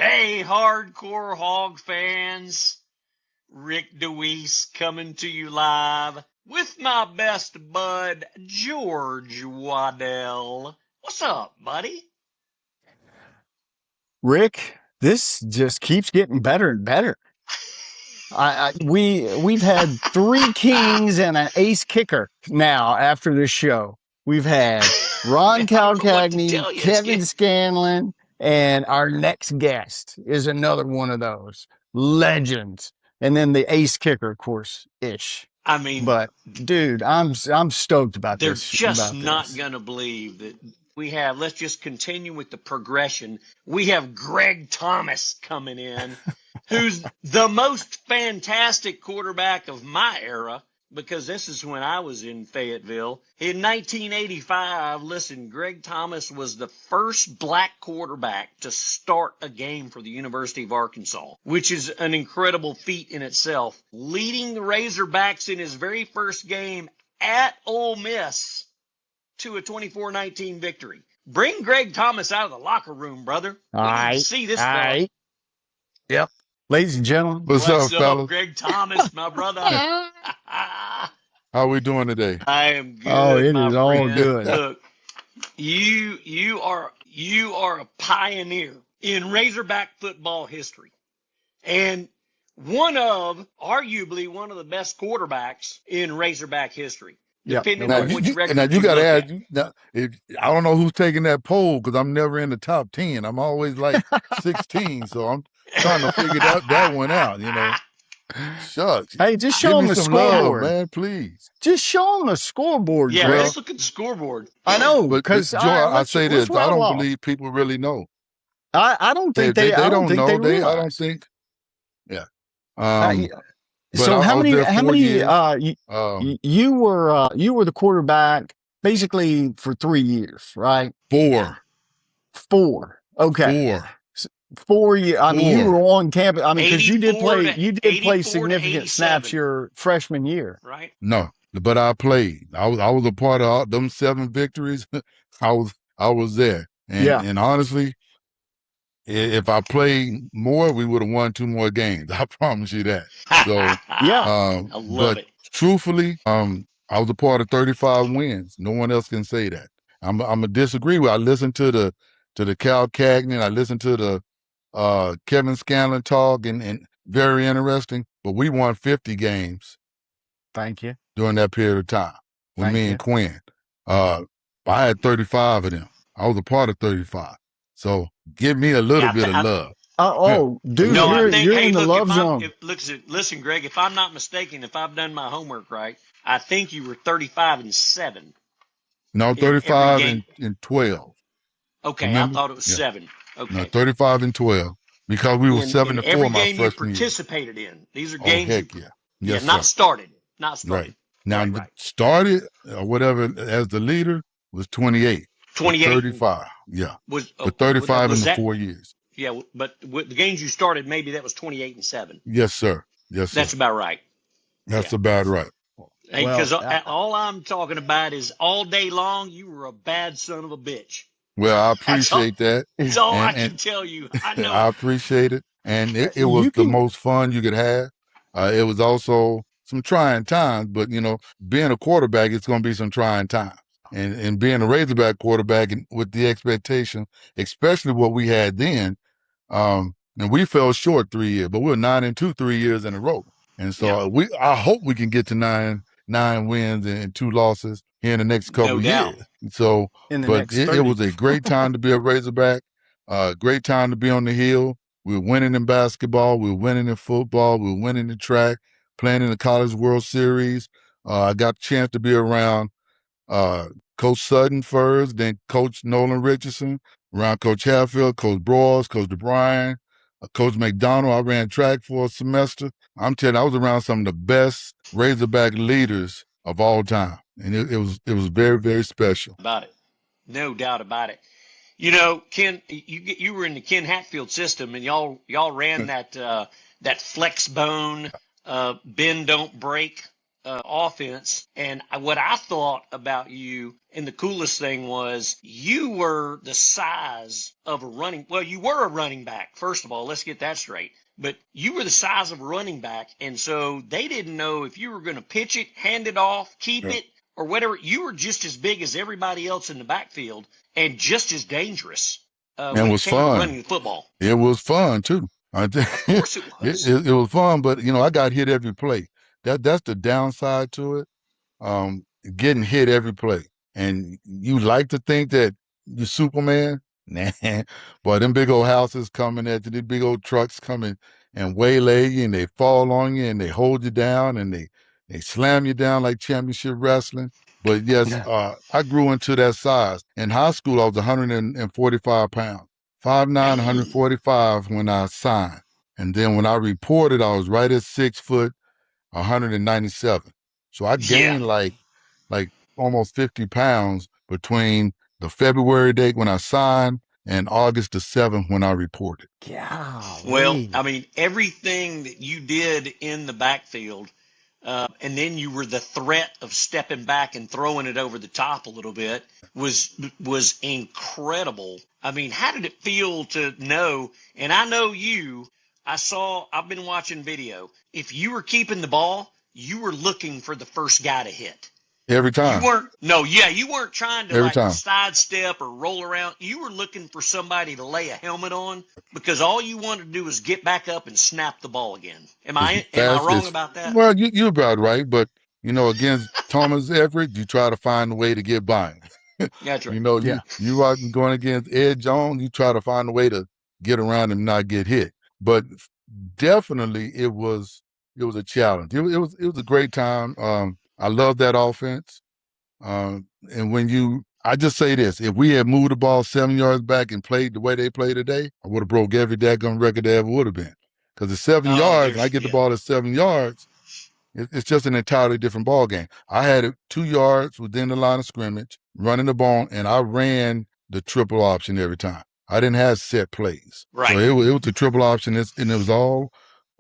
Hey, hardcore Hog fans. Rick DeWeese coming to you live with my best bud, George Waddell. What's up, buddy? Rick, this just keeps getting better and better. We've had three kings and an ace kicker now after this show. We've had Ron Calcagney, Kevin Scanlon, and our next guest is another one of those legends. And then the ace kicker, of course, Ish. I mean, but dude, I'm stoked about they're this. They're just not going to believe that we have. Let's just continue with the progression. We have Greg Thomas coming in, who's the most fantastic quarterback of my era, because this is when I was in Fayetteville. In 1985, listen, Greg Thomas was the first black quarterback to start a game for the University of Arkansas, which is an incredible feat in itself, leading the Razorbacks in his very first game at Ole Miss to a 24-19 victory. Bring Greg Thomas out of the locker room, brother. We need to see this fella. Yep. Ladies and gentlemen, what's up, fellas? Greg Thomas, my brother. How we doing today? I am good. Oh, it my is friend. all good. Look, you are a pioneer in Razorback football history, and arguably one of the best quarterbacks in Razorback history. Depending on which record. Now you got to add. I don't know who's taking that poll because I'm never in the top 10. I'm always like 16, so I'm trying to figure that one out. You know, shucks. Hey, just show them the scoreboard, man. Please, just show them the scoreboard. Yeah, Greg. let's look at the scoreboard. I know, because I say this. I don't believe people really know. I don't think they don't know. I don't think. Yeah. So how many you were the quarterback basically for 3 years, right? 4. Okay. 4 years. I mean, you were on campus. I mean, because you did play significant snaps your freshman year, right? No, but I played. I was a part of all them 7 victories. I was there, and honestly, if I played more, we would have won 2 more games. I promise you that. So I love it. Truthfully, I was a part of 35 wins. No one else can say that. I'm gonna disagree with. I listened to the Cal Cagney. I listened to the Kevin Scanlon talk, and very interesting. But we won 50 games. Thank you. During that period of time with me and Quinn. I had 35 of them. I was a part of 35. So give me a little bit of love. Dude, you're in the love zone. Listen, Greg, if I'm not mistaken, if I've done my homework right, I think you were 35-7. No, 35 and 12. Okay, remember? I thought it was 7. Okay. No, 35 and 12 because we were 7-4 my freshman year. Every game you participated in. These are games. Heck yeah. Yes, not started. Right. Now, started or whatever as the leader was 28. 35. Yeah. But 35 in the 4 years. Yeah, but with the games you started, maybe that was 28-7. Yes, sir. Yes, sir. That's about right. That's about right. Hey, because all I'm talking about is all day long, you were a bad son of a bitch. Well, I appreciate that. That's all I can tell you. I know. I appreciate it. And it was the most fun you could have. It was also some trying times, but, being a quarterback, it's going to be some trying times. And being a Razorback quarterback and with the expectation, especially what we had then, and we fell short 3 years, but we were 9-2 3 years in a row. And so I hope we can get to nine wins and 2 losses here in the next couple of years. So, but it was a great time to be a Razorback, great time to be on the hill. We were winning in basketball, we were winning in football, we were winning in track, playing in the College World Series. I got a chance to be around Coach Sutton first, then Coach Nolan Richardson, around Coach Hatfield, Coach Broyles, Coach DeBryan, Coach McDonald. I ran track for a semester. I'm telling you, I was around some of the best Razorback leaders of all time. And it was very, very special. About it. No doubt about it. Ken, you were in the Ken Hatfield system, and y'all ran that flex bone, bend don't break offense. And what I thought about you, and the coolest thing was you were the size of a running. Well, you were a running back. First of all, let's get that straight. But you were the size of a running back, and so they didn't know if you were going to pitch it, hand it off, keep it, or whatever. You were just as big as everybody else in the backfield, and just as dangerous when it came to running the football. It was fun too. Of course it was. It was fun, but I got hit every play. That's the downside to it. Getting hit every play. And you like to think that you're Superman. Nah. Boy, them big old houses coming at you, these big old trucks coming and waylay you, and they fall on you and they hold you down and they slam you down like championship wrestling. But yes, I grew into that size. In high school, I was 145 pounds, 5'9", 145 when I signed. And then when I reported, I was right at 6 foot, 197. So I gained like almost 50 pounds between the February date when I signed and August the 7th when I reported. Well, I mean, everything that you did in the backfield, and then you were the threat of stepping back and throwing it over the top a little bit was incredible. I mean, how did it feel to know? And I know I've been watching video. If you were keeping the ball, you were looking for the first guy to hit. Every time. You weren't trying to sidestep or roll around. You were looking for somebody to lay a helmet on because all you wanted to do was get back up and snap the ball again. Am I wrong about that? Well, you're about right, but against Thomas Everett, you try to find a way to get by him. That's right. You are going against Ed Jones, you try to find a way to get around him and not get hit. But definitely it was a challenge. It was a great time. I love that offense. And I just say this, if we had moved the ball 7 yards back and played the way they play today, I would have broke every daggone record there ever would have been. Because at 7 yards, I get the ball at 7 yards, it's just an entirely different ball game. I had it 2 yards within the line of scrimmage, running the ball, and I ran the triple option every time. I didn't have set plays. Right. So it was a triple option, and it was all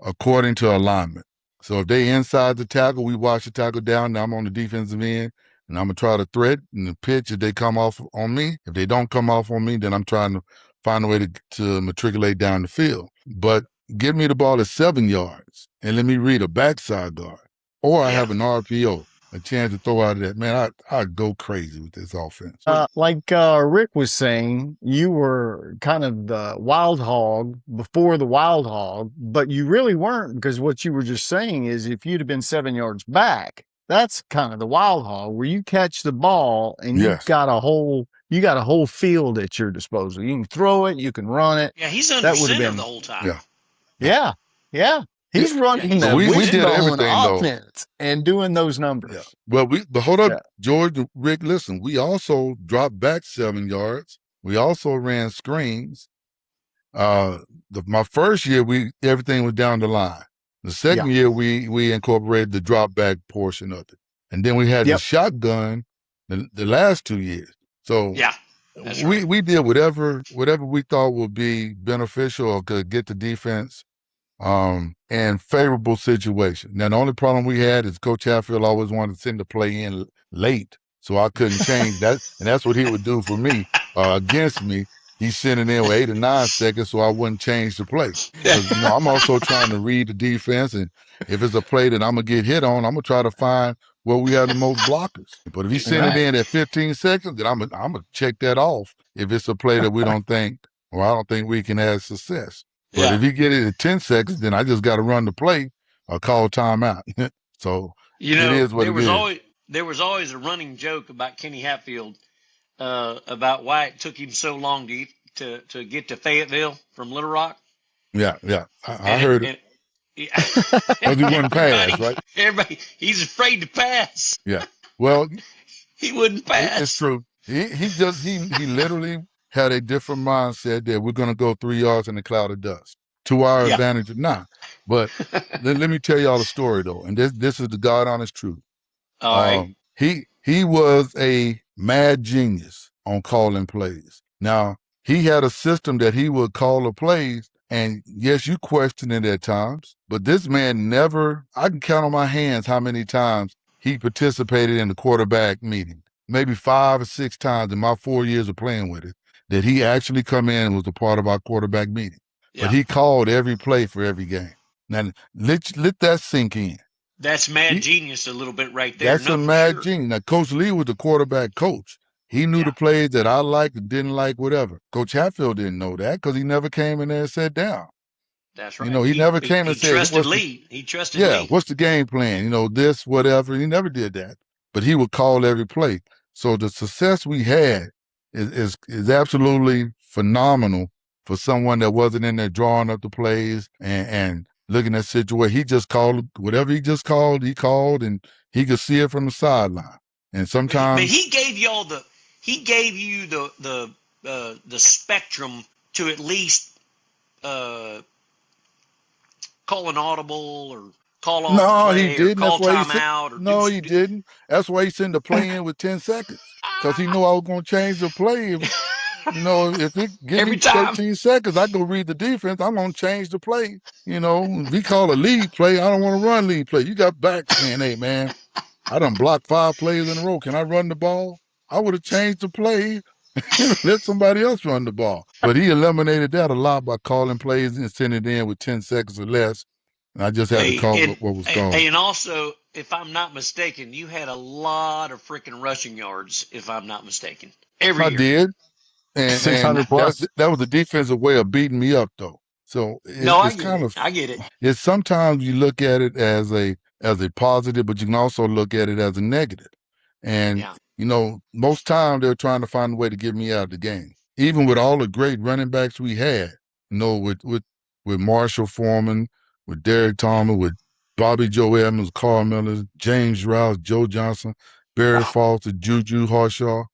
according to alignment. So if they inside the tackle, we watch the tackle down. Now I'm on the defensive end, and I'm going to try to threat and the pitch if they come off on me. If they don't come off on me, then I'm trying to find a way to matriculate down the field. But give me the ball at 7 yards, and let me read a backside guard. Or I have an RPO, a chance to throw out of that. Man, I'd go crazy with this offense. Like Rick was saying, you were kind of the wild hog before the wild hog, but you really weren't, because what you were just saying is if you'd have been 7 yards back, that's kind of the wild hog where you catch the ball and you've got a whole field at your disposal. You can throw it, you can run it. Yeah, he's under center the whole time. Yeah. He's running the we did everything offense and doing those numbers. Yeah. Well, but hold up, George, Rick, listen, we also dropped back 7 yards. We also ran screens. My first year, everything was down the line. The second year, we incorporated the drop back portion of it. And then we had the shotgun the last 2 years. So we did whatever we thought would be beneficial or could get the defense and favorable situation. Now, the only problem we had is Coach Hatfield always wanted to send the play in late, so I couldn't change that. And that's what he would do for me against me. He's sending in with 8 or 9 seconds, so I wouldn't change the play. Because, I'm also trying to read the defense, and if it's a play that I'm going to get hit on, I'm going to try to find where we have the most blockers. But if he's sending it in at 15 seconds, then I'm going to check that off if it's a play that we don't think, or I don't think we can have success. But if you get it at 10 seconds, then I just got to run the play or call timeout. So it is what it is. There was always a running joke about Kenny Hatfield about why it took him so long to get to Fayetteville from Little Rock. Yeah. I heard it. Because he wouldn't pass, right? Everybody, he's afraid to pass. Yeah. Well, he wouldn't pass. It's true. He literally had a different mindset that we're going to go 3 yards in a cloud of dust. To our advantage or not. But let me tell y'all a story, though. And this is the God honest truth. All right. He was a mad genius on calling plays. Now, he had a system that he would call the plays, And yes, you question it at times, but this man never, I can count on my hands how many times he participated in the quarterback meeting. Maybe 5 or 6 times in my 4 years of playing with it, that he actually come in and was a part of our quarterback meeting. Yeah. But he called every play for every game. Now, let that sink in. That's mad genius a little bit right there. That's No, a for mad sure. genius. Now, Coach Lee was the quarterback coach. He knew the plays that I liked and didn't like, whatever. Coach Hatfield didn't know that because he never came in there and sat down. That's right. You know, he never came he and said, trusted Lee. He trusted Lee. what's the game plan? You know, this, whatever. He never did that. But he would call every play. So the success we had is absolutely phenomenal for someone that wasn't in there drawing up the plays and looking at situation. He just called whatever he just called, he called, and he could see it from the sideline. And sometimes, but he gave you the spectrum to at least call an audible or call off a play or call timeout. He didn't. That's why he sent the play in with 10 seconds because he knew I was going to change the play. You know, if it give me 13 seconds, I go read the defense. I'm going to change the play. You know, we call a lead play. I don't want to run lead play. You got backs saying, hey, man, I done blocked 5 plays in a row. Can I run the ball? I would have changed the play and let somebody else run the ball. But he eliminated that a lot by calling plays and sending it in with 10 seconds or less. And I just had to call what was called. And also, if I'm not mistaken, you had a lot of freaking rushing yards, if I'm not mistaken. Every year. I did. And 600 plus. That was a defensive way of beating me up, though. So I get it. It's sometimes you look at it as a positive, but you can also look at it as a negative. And you know, most times they're trying to find a way to get me out of the game. Even with all the great running backs we had, you know, with Marshall Foreman, with Derek Thomas, with Bobby Joe Edmonds, Carl Miller, James Rouse, Joe Johnson, Barry Foster, Juju Harshaw.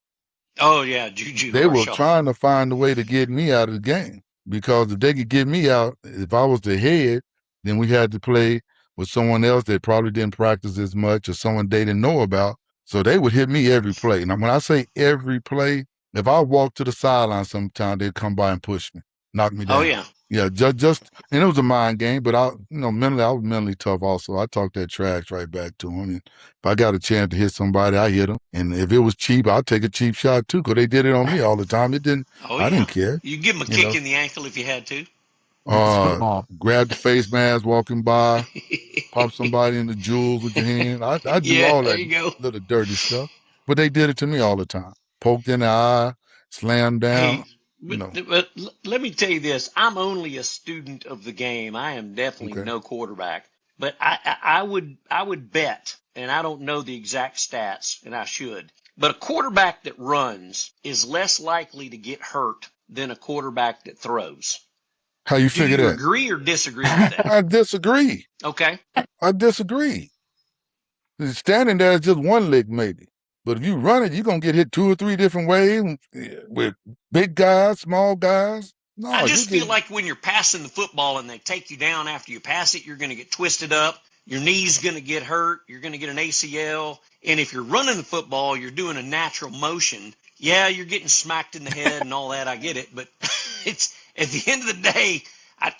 Oh, yeah, Juju They were trying to find a way to get me out of the game because if they could get me out, if I was the head, then we had to play with someone else that probably didn't practice as much or someone they didn't know about. So they would hit me every play. Now, when I say every play, if I walked to the sideline sometime, they'd come by and push me, knock me down. Oh, yeah. Yeah, just and it was a mind game, but mentally, I was mentally tough also. I talked that trash right back to him. And if I got a chance to hit somebody, I hit them. And if it was cheap, I'd take a cheap shot too, because they did it on me all the time. It didn't. I didn't care. You give them a kick in the ankle if you had to. Grab the face mask walking by, pop somebody in the jewels with your hand. I do all that little dirty stuff. But they did it to me all the time. Poked in the eye, slammed down. But let me tell you this. I'm only a student of the game. I am definitely no quarterback. But I would bet, and I don't know the exact stats, and I should, but a quarterback that runs is less likely to get hurt than a quarterback that throws. How you figure that? Do you agree or disagree with that? I disagree. Okay. I disagree. Standing there is just one leg maybe. But if you run it, you're going to get hit 2 or 3 different ways with big guys, small guys. No, I just feel like when you're passing the football and they take you down after you pass it, you're going to get twisted up. Your knee's going to get hurt. You're going to get an ACL. And if you're running the football, you're doing a natural motion. Yeah, you're getting smacked in the head and all that. I get it. But it's at the end of the day,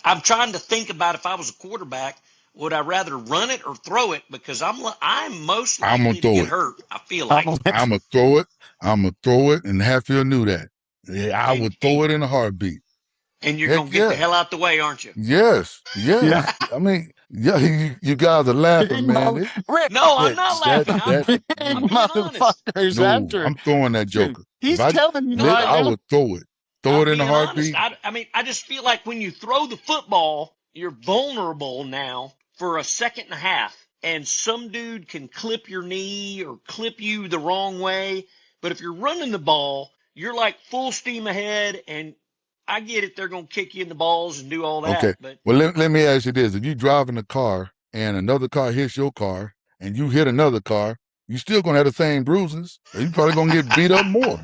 I'm trying to think about if I was a quarterback, would I rather run it or throw it? Because I'm most likely to get hurt. I feel like I'm gonna throw it. I'm gonna throw it, and Hatfield knew that. Yeah, I would throw it in a heartbeat. And you're gonna get the hell out the way, aren't you? Yes. Yeah. I mean, you guys are laughing, man. No, I'm not laughing. I'm motherfuckers after. I'm throwing that joker. He's telling you. I would throw it. Throw it in a heartbeat. I mean, I just feel like when you throw the football, you're vulnerable now for a second and a half, and some dude can clip your knee or clip you the wrong way. But if you're running the ball, you're like full steam ahead, and I get it. They're going to kick you in the balls and do all that. Okay. But well, let me ask you this. If you're driving a car and another car hits your car and you hit another car, you're still going to have the same bruises. You're probably going to get beat up more.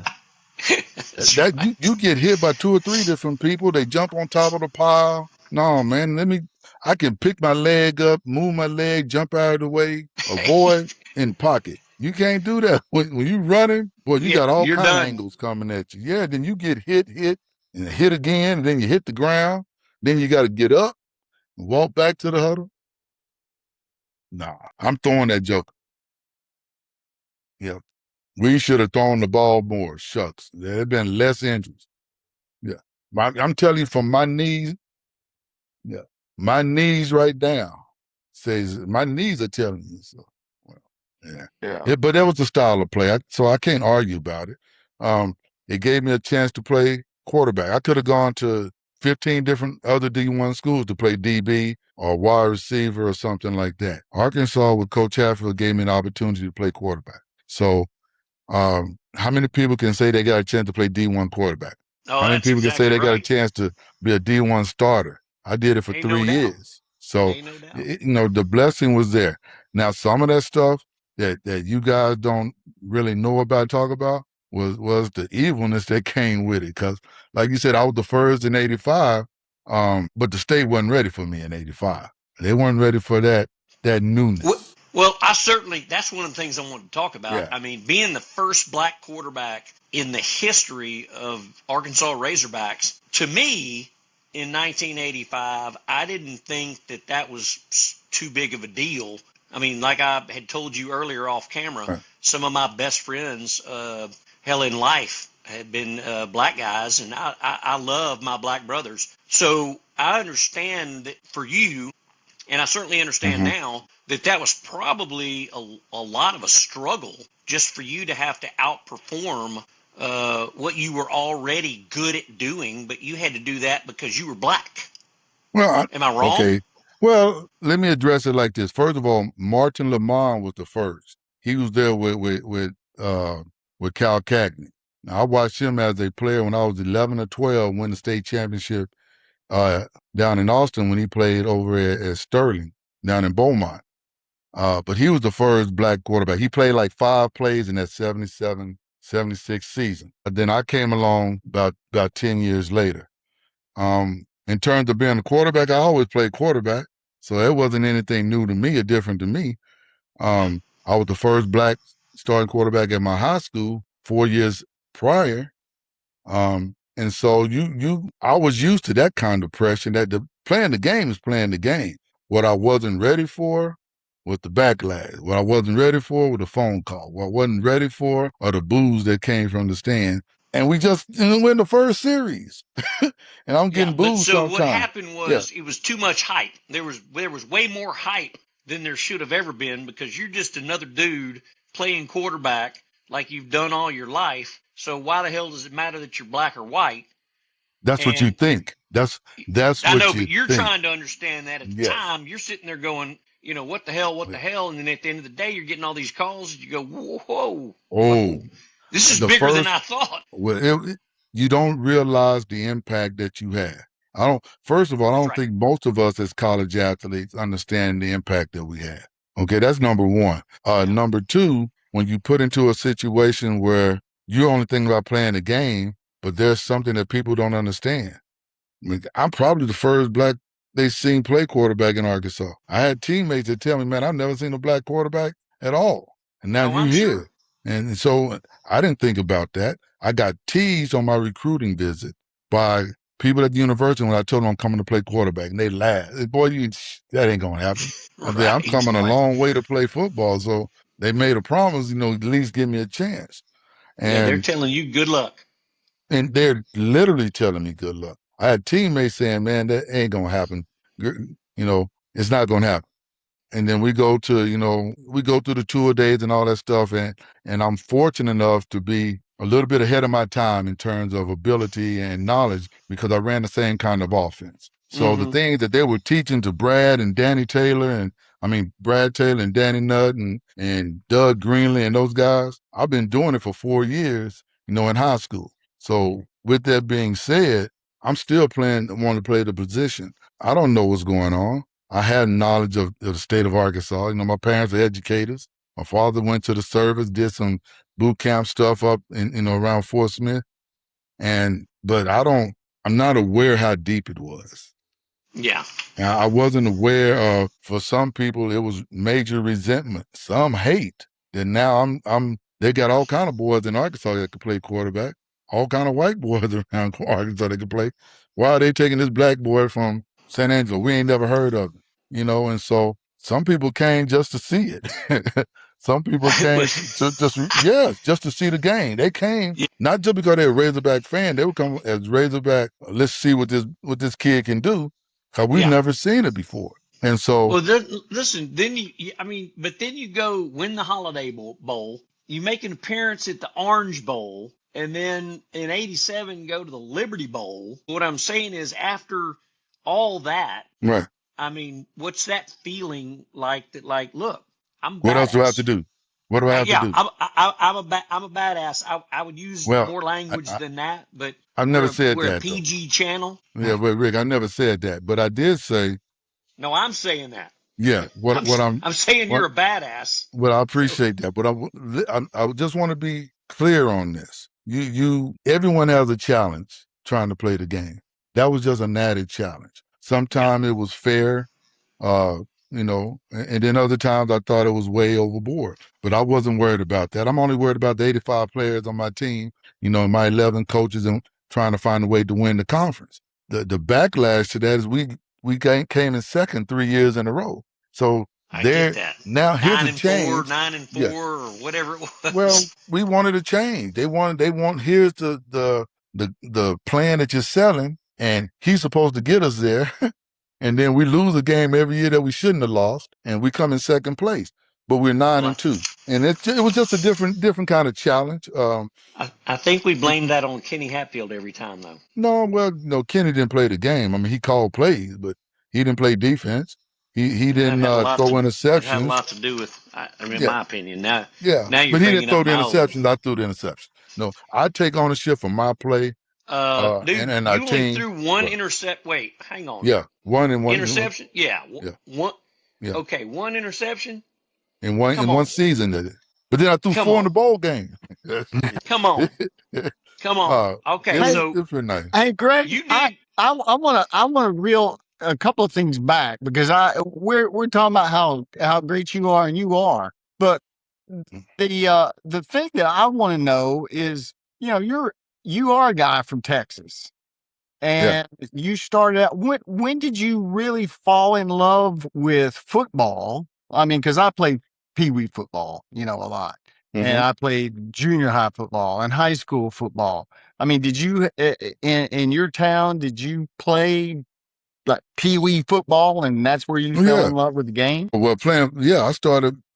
You get hit by 2 or 3 different people. They jump on top of the pile. No, man, I can pick my leg up, move my leg, jump out of the way, avoid, in pocket. You can't do that. When you running, boy, you got all kinds of angles coming at you. Yeah, then you get hit, and hit again, and then you hit the ground. Then you got to get up and walk back to the huddle. Nah, I'm throwing that joker. Yeah. We should have thrown the ball more. Shucks. There had been less injuries. Yeah. I'm telling you, from my knees, yeah, my knees right down says my knees are telling me so. Well, yeah. But that was the style of play, so I can't argue about it. It gave me a chance to play quarterback. I could have gone to 15 different other D1 schools to play DB or wide receiver or something like that. Arkansas with Coach Hatfield gave me an opportunity to play quarterback. So how many people can say they got a chance to play D1 quarterback? Oh, How many that's people can say exactly they got a right. chance to be a D1 starter? I did it for Ain't 3 no doubt. years. So, Ain't no doubt. the blessing was there. Now, some of that stuff that you guys don't really know about, talk about, was the evilness that came with it. Because, like you said, I was the first in '85, but the state wasn't ready for me in '85. They weren't ready for that newness. Well, that's one of the things I wanted to talk about. Yeah. I mean, being the first black quarterback in the history of Arkansas Razorbacks, to me, in 1985, I didn't think that was too big of a deal. I mean, like I had told you earlier off camera, right, some of my best friends, hell, in life had been black guys, and I love my black brothers. So I understand that for you, and I certainly understand now that was probably a lot of a struggle just for you to have to outperform what you were already good at doing, but you had to do that because you were black. Well, am I wrong? Okay. Well, let me address it like this. First of all, Martin Lamont was the first. He was there with Cal Cagney. Now, I watched him as a player when I was 11 or 12, win the state championship down in Austin when he played over at Sterling down in Beaumont. But he was the first black quarterback. He played like 5 plays in that 77, 76 season. Then I came along about 10 years later. In terms of being a quarterback, I always played quarterback, so it wasn't anything new to me or different to me. I was the first black starting quarterback at my high school 4 years prior. And so I was used to that kind of pressure. Playing the game is playing the game. What I wasn't ready for was the backlash. What I wasn't ready for was the phone call. What I wasn't ready for are the boos that came from the stand. And we just win the first series. And I'm getting booed sometimes. What happened was it was too much hype. There was way more hype than there should have ever been, because you're just another dude playing quarterback like you've done all your life. So why the hell does it matter that you're black or white? That's what you think. That's I know, what but you're think. Trying to understand that at the time. You're sitting there going, what the hell, the hell? And then at the end of the day, you're getting all these calls, and you go, whoa. Oh, this is bigger than I thought. Well, you don't realize the impact that you had. First of all, I don't think most of us as college athletes understand the impact that we had. Okay, that's number one. Number two, when you put into a situation where you're only thinking about playing the game, but there's something that people don't understand. I mean, I'm probably the first black they seen play quarterback in Arkansas. I had teammates that tell me, man, I've never seen a black quarterback at all. And now you're here. Sure. And so I didn't think about that. I got teased on my recruiting visit by people at the university when I told them I'm coming to play quarterback. And they laughed. Boy, that ain't going to happen. Right. I'm coming a long way to play football. So they made a promise, at least give me a chance. And they're telling you good luck. And they're literally telling me good luck. I had teammates saying, man, that ain't going to happen. It's not going to happen. And then we go through the tour days and all that stuff. And I'm fortunate enough to be a little bit ahead of my time in terms of ability and knowledge, because I ran the same kind of offense. So the things that they were teaching to Brad and Danny Taylor, Brad Taylor and Danny Nutt and Doug Greenlee and those guys, I've been doing it for 4 years, in high school. So with that being said, I'm still wanting to play the position. I don't know what's going on. I had knowledge of the state of Arkansas. My parents are educators. My father went to the service, did some boot camp stuff up in around Fort Smith. But I'm not aware how deep it was. Yeah. Now, I wasn't aware of, for some people, it was major resentment, some hate. That now they got all kind of boys in Arkansas that could play quarterback, all kind of white boys around Arkansas that could play. Why are they taking this black boy from San Angelo? We ain't never heard of him, and so some people came just to see it. Some people came just to see the game. They came not just because they're a Razorback fan. They would come as Razorback. Let's see what this kid can do, because we've never seen it before. And so, well, listen. Then but then you go win the Holiday Bowl. You make an appearance at the Orange Bowl, and then in '87 go to the Liberty Bowl. What I'm saying is, after all that, right? I mean, what's that feeling like? That look, I'm badass. What else do I have to do? What do I have to do? I'm a badass. I would use more language than that, but I've never said we're that. a PG channel. Yeah, but Rick, I never said that. But I did say. No, I'm saying that. Yeah, I'm saying you're a badass. Well, I appreciate that, but I just want to be clear on this. Everyone has a challenge trying to play the game. That was just an added challenge. Sometimes it was fair, and then other times I thought it was way overboard. But I wasn't worried about that. I'm only worried about the 85 players on my team, my 11 coaches, and trying to find a way to win the conference. The backlash to that is we came in second 3 years in a row. So I get that. Now here's a change. 9-4, or whatever it was. Well, we wanted a change. They want here's the plan that you're selling, and he's supposed to get us there. And then we lose a game every year that we shouldn't have lost, and we come in second place. But we're 9-2, and it was just a different kind of challenge. I think we blame that on Kenny Hatfield every time, though. No, well, no, Kenny didn't play the game. I mean, he called plays, but he didn't play defense. He didn't throw interceptions. It had a lot to do with, my opinion. Now you're but he didn't throw the interceptions. I threw the interception. No, I take ownership for my play. Dude, and our team. You only threw one intercept. Wait, hang on. Yeah, one interception. One. Yeah. Okay, one interception. In one season, but then I threw 4 in the bowl game. Come on. Okay, so it's pretty nice. Hey, Greg, you did. I want to reel a couple of things back, because we're talking about how great you are, and you are, but the thing that I want to know is, you are a guy from Texas, and you started out. When did you really fall in love with football? I mean, because I played Pee Wee football, a lot, and I played junior high football and high school football. I mean, did you in your town? Did you play like Pee Wee football, and that's where you fell in love with the game? Well,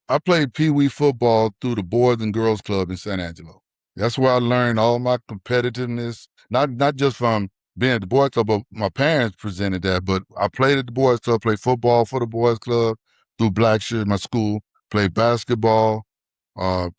I played Pee Wee football through the Boys and Girls Club in San Angelo. That's where I learned all my competitiveness, not just from being at the Boys Club, but my parents presented that. But I played at the Boys Club, played football for the Boys Club through Blackshear, my school, played basketball,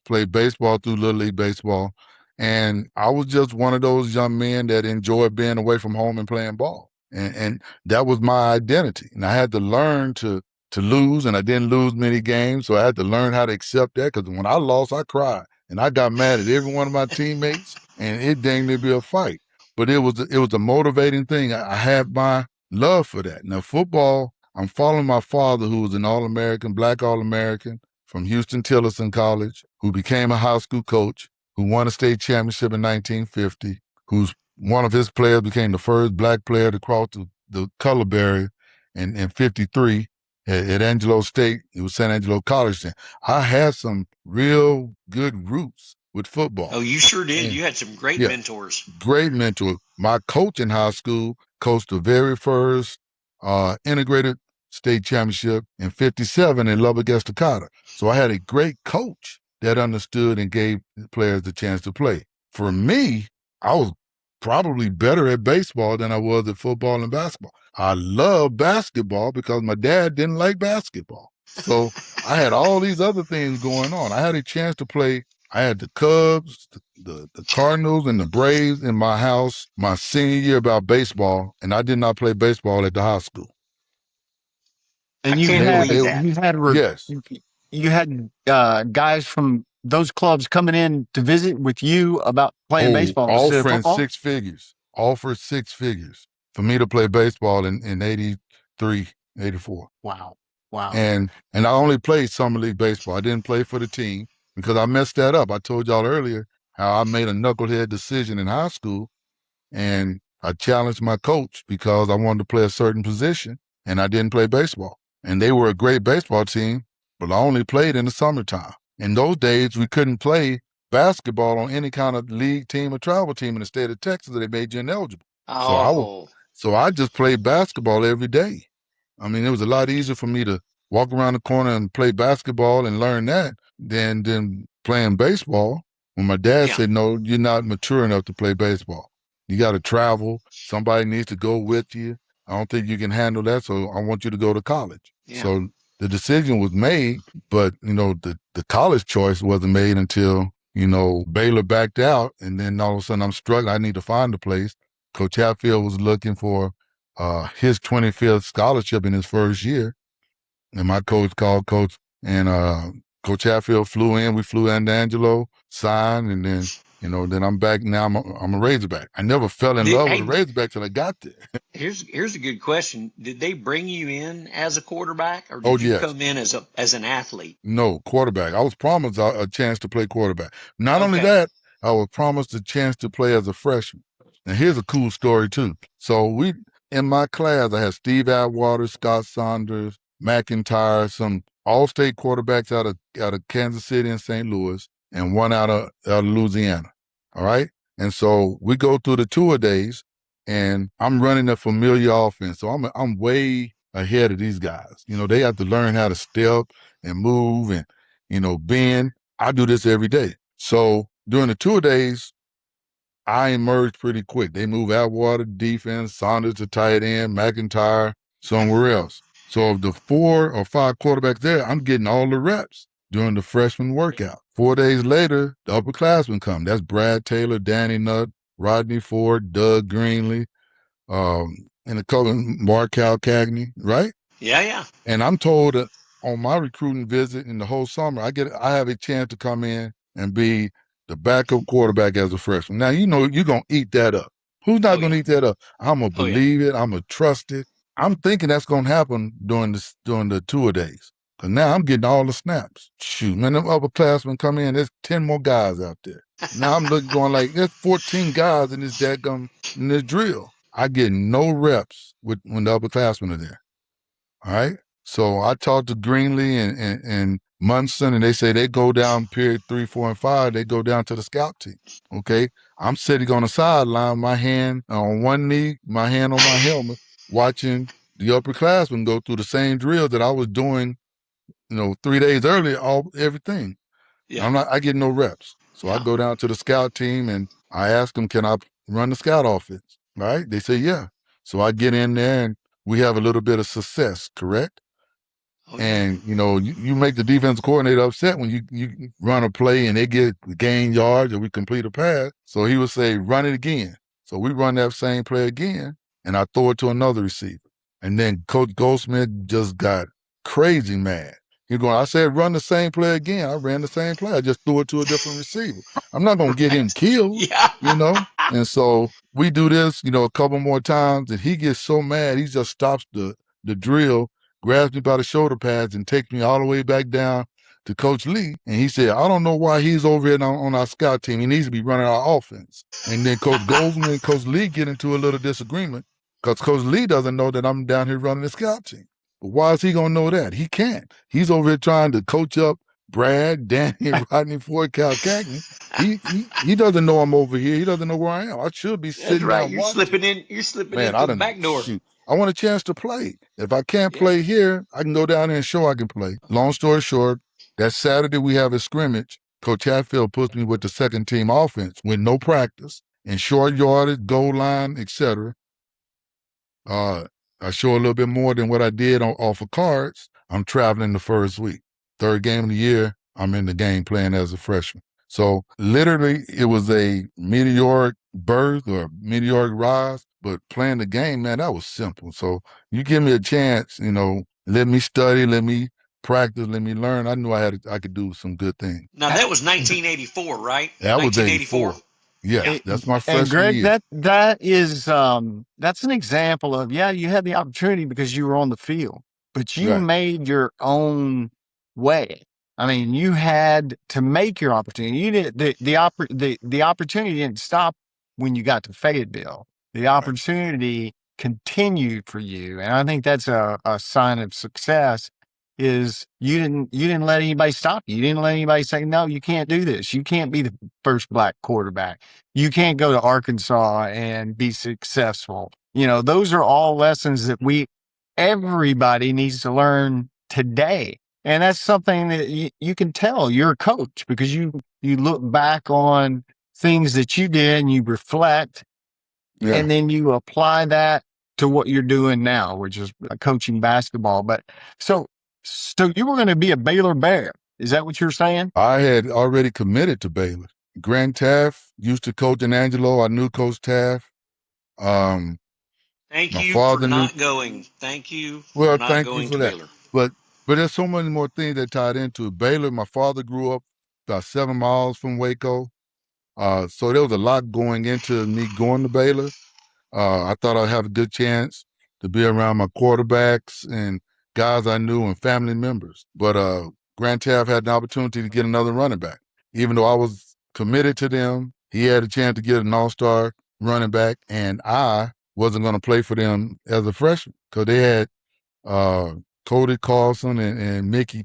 played baseball through Little League Baseball. And I was just one of those young men that enjoyed being away from home and playing ball. And that was my identity. And I had to learn to lose, and I didn't lose many games, so I had to learn how to accept that, because when I lost, I cried. And I got mad at every one of my teammates, and it dang near be a fight. But it was a motivating thing. I had my love for that. Now, football, I'm following my father, who was an All-American, black All-American from Houston-Tillerson College, who became a high school coach, who won a state championship in 1950, who's one of his players became the first black player to cross the color barrier in 53 at Angelo State. It was San Angelo College then. I had some real good roots with football. Oh, you sure did. And you had some great mentors. Great mentors. My coach in high school coached the very first integrated state championship in 57 in Lubbock, Estacada. So I had a great coach that understood and gave players the chance to play. For me, I was probably better at baseball than I was at football and basketball. I love basketball because my dad didn't like basketball. So I had all these other things going on. I had a chance to play. I had the Cubs, the Cardinals, and the Braves in my house my senior year about baseball, and I did not play baseball at the high school. And you had guys from those clubs coming in to visit with you about playing baseball. Offering 6 figures. Offered 6 figures for me to play baseball in 83, 84. Wow. And I only played summer league baseball. I didn't play for the team because I messed that up. I told y'all earlier how I made a knucklehead decision in high school, and I challenged my coach because I wanted to play a certain position, and I didn't play baseball. And they were a great baseball team, but I only played in the summertime. In those days, we couldn't play basketball on any kind of league team or travel team in the state of Texas. They made you ineligible. Oh. So I just played basketball every day. I mean, it was a lot easier for me to walk around the corner and play basketball and learn that than playing baseball. When my dad said, "No, you're not mature enough to play baseball. You got to travel. Somebody needs to go with you. I don't think you can handle that, so I want you to go to college." Yeah. So the decision was made, but the college choice wasn't made until Baylor backed out, and then all of a sudden I'm struggling. I need to find a place. Coach Hatfield was looking for his 25th scholarship in his first year, and my coach called Coach, and Coach Hatfield flew in. We flew in to Angelo, signed, and then then I'm back now. I'm a Razorback. I never fell in love with a Razorback till I got there. Here's a good question. Did they bring you in as a quarterback, or did you come in as an athlete? No, quarterback. I was promised a chance to play quarterback. Not only that, I was promised a chance to play as a freshman. And here's a cool story too. So in my class, I had Steve Atwater, Scott Saunders, McIntyre, some all-state quarterbacks out of Kansas City and St. Louis, and one out of Louisiana. All right. And so we go through the tour days, and I'm running a familiar offense. So I'm way ahead of these guys. They have to learn how to step and move and, bend. I do this every day. So during the tour days, I emerged pretty quick. They move Atwater to defense, Saunders to tight end, McIntyre somewhere else. So of the 4 or 5 quarterbacks there, I'm getting all the reps during the freshman workout. 4 days later, the upperclassmen come. That's Brad Taylor, Danny Nutt, Rodney Ford, Doug Greenlee, and a couple, Mark Calcagney, right? Yeah. And I'm told that on my recruiting visit in the whole summer, I have a chance to come in and be the backup quarterback as a freshman. Now, you're going to eat that up. Who's not going to eat that up? I'm going to believe it. I'm going to trust it. I'm thinking that's going to happen during the tour days. Because now I'm getting all the snaps. Shoot, man, them upperclassmen come in, there's 10 more guys out there. Now I'm going like, there's 14 guys in this drill. I get no reps when the upperclassmen are there. All right. So I talked to Greenlee and Munson, and they say they go down period 3, 4, and 5. They go down to the scout team. Okay. I'm sitting on the sideline, my hand on one knee, my hand on my helmet, watching the upperclassmen go through the same drill that I was doing, 3 days earlier, everything. Yeah. I get no reps. So I go down to the scout team and I ask them, can I run the scout offense? All right. They say, yeah. So I get in there and we have a little bit of success, correct? And, you make the defensive coordinator upset when you run a play and they gain yards or we complete a pass. So he would say, run it again. So we run that same play again and I throw it to another receiver. And then Coach Goldsmith just got crazy mad. I said, run the same play again. I ran the same play. I just threw it to a different receiver. I'm not going to get him killed, And so we do this, a couple more times and he gets so mad, he just stops the drill, grabs me by the shoulder pads and takes me all the way back down to Coach Lee. And he said, I don't know why he's over here on our scout team. He needs to be running our offense. And then Coach Goldsman and Coach Lee get into a little disagreement because Coach Lee doesn't know that I'm down here running the scout team. But why is he going to know that? He can't. He's over here trying to coach up Brad, Danny, Rodney Ford, Calcagney. He doesn't know I'm over here. He doesn't know where I am. I should be sitting down You're watching. slipping in the back door. Shoot. I want a chance to play. If I can't play here, I can go down there and show I can play. Long story short, that Saturday we have a scrimmage. Coach Hatfield puts me with the second team offense with no practice and short yardage, goal line, etc. I show a little bit more than what I did off of cards. I'm traveling the first week. Third game of the year, I'm in the game playing as a freshman. So literally it was a meteoric birth or meteoric rise, but playing the game, man, that was simple. So you give me a chance, let me study, let me practice, let me learn. I knew I could do some good things. Now that was 1984, right? That was 84. Yes, that's my freshman and Greg, year. that is that's an example of you had the opportunity because you were on the field, but you made your own way. I mean, you had to make your opportunity. You did the opportunity didn't stop when you got to Fayetteville. the opportunity continued for you. And I think that's a sign of success is you didn't let anybody stop you. You didn't let anybody say, no, you can't do this. You can't be the first black quarterback. You can't go to Arkansas and be successful. Those are all lessons that everybody needs to learn today. And that's something that you can tell you're a coach because you look back on things that you did and you reflect and then you apply that to what you're doing now, which is coaching basketball. But so you were going to be a Baylor Bear. Is that what you're saying? I had already committed to Baylor. Grant Taft used to coach in Angelo. I knew Coach Taft. Thank you for not going. Thank you for not going to Baylor. But there's so many more things that tied into it. Baylor, my father grew up about 7 miles from Waco. So there was a lot going into me going to Baylor. I thought I'd have a good chance to be around my quarterbacks and guys I knew and family members. But Grant Taft had an opportunity to get another running back. Even though I was committed to them, he had a chance to get an all-star running back, and I wasn't going to play for them as a freshman because they had Cody Carlson and Mickey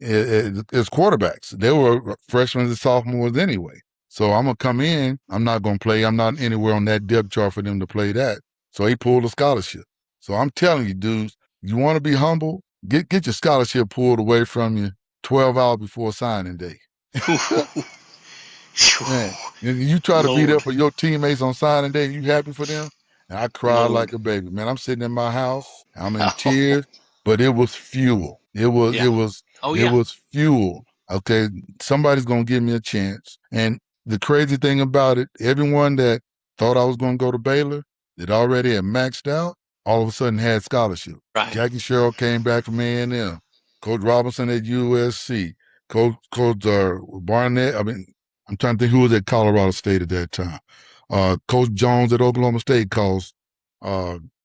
as quarterbacks. They were freshmen and sophomores anyway. So I'm going to come in. I'm not going to play. I'm not anywhere on that depth chart for them to play that. So he pulled a scholarship. So I'm telling you, dudes, you want to be humble, get your scholarship pulled away from you 12 hours before signing day. Man, you try to be there for your teammates on signing day, you happy for them? And I cried like a baby. Man, I'm sitting in my house. I'm in tears, but it was fuel. It was fuel. Okay, somebody's going to give me a chance. And the crazy thing about it, everyone that thought I was going to go to Baylor that already had maxed out, all of a sudden had scholarship. Right. Jackie Sherrill came back from A&M. Coach Robinson at USC. Coach Barnett, I'm trying to think who was at Colorado State at that time. Coach Jones at Oklahoma State calls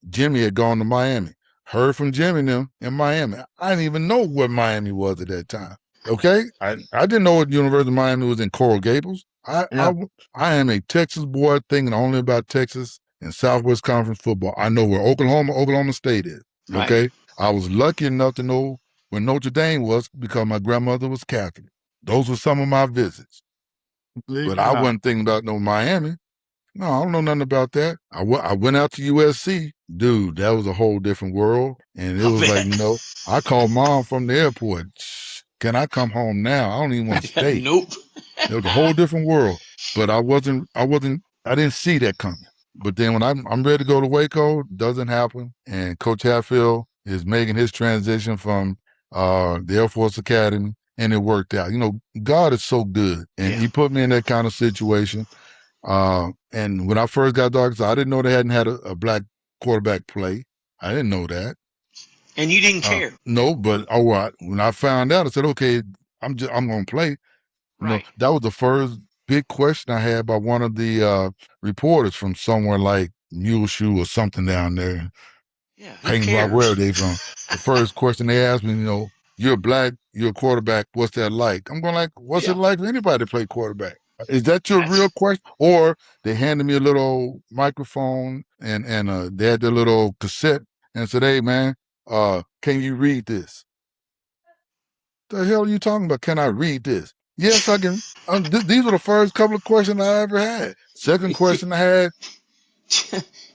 Jimmy had gone to Miami. Heard from Jimmy and them in Miami. I didn't even know what Miami was at that time. Okay? I didn't know what University of Miami was in Coral Gables. I am a Texas boy thinking only about Texas and Southwest Conference football. I know where Oklahoma State is. Okay? Right. I was lucky enough to know where Notre Dame was because my grandmother was Catholic. Those were some of my visits. But I wasn't thinking about no Miami. No, I don't know nothing about that. I went out to USC. Dude, that was a whole different world. And it was like, I called mom from the airport. Can I come home now? I don't even want to stay. Nope. It was a whole different world. But I didn't see that coming. But then when I'm ready to go to Waco, doesn't happen. And Coach Hatfield is making his transition from the Air Force Academy, and it worked out. God is so good. And he put me in that kind of situation. And when I first got to Arkansas, I didn't know they hadn't had a black quarterback play. I didn't know that. And you didn't care? No, but when I found out, I said, okay, I'm going to play. Right. That was the first big question I had by one of the reporters from somewhere like Muleshoe or something down there. Yeah, Hanging right where are they from? The first question they asked me, you're black, you're a quarterback, what's that like? I'm going like, what's it like for anybody to play quarterback? Is that your real question? Or they handed me a little microphone and they had their little cassette and said, hey, man, can you read this? The hell are you talking about? Can I read this? Yes, I can. These were the first couple of questions I ever had. Second question I had.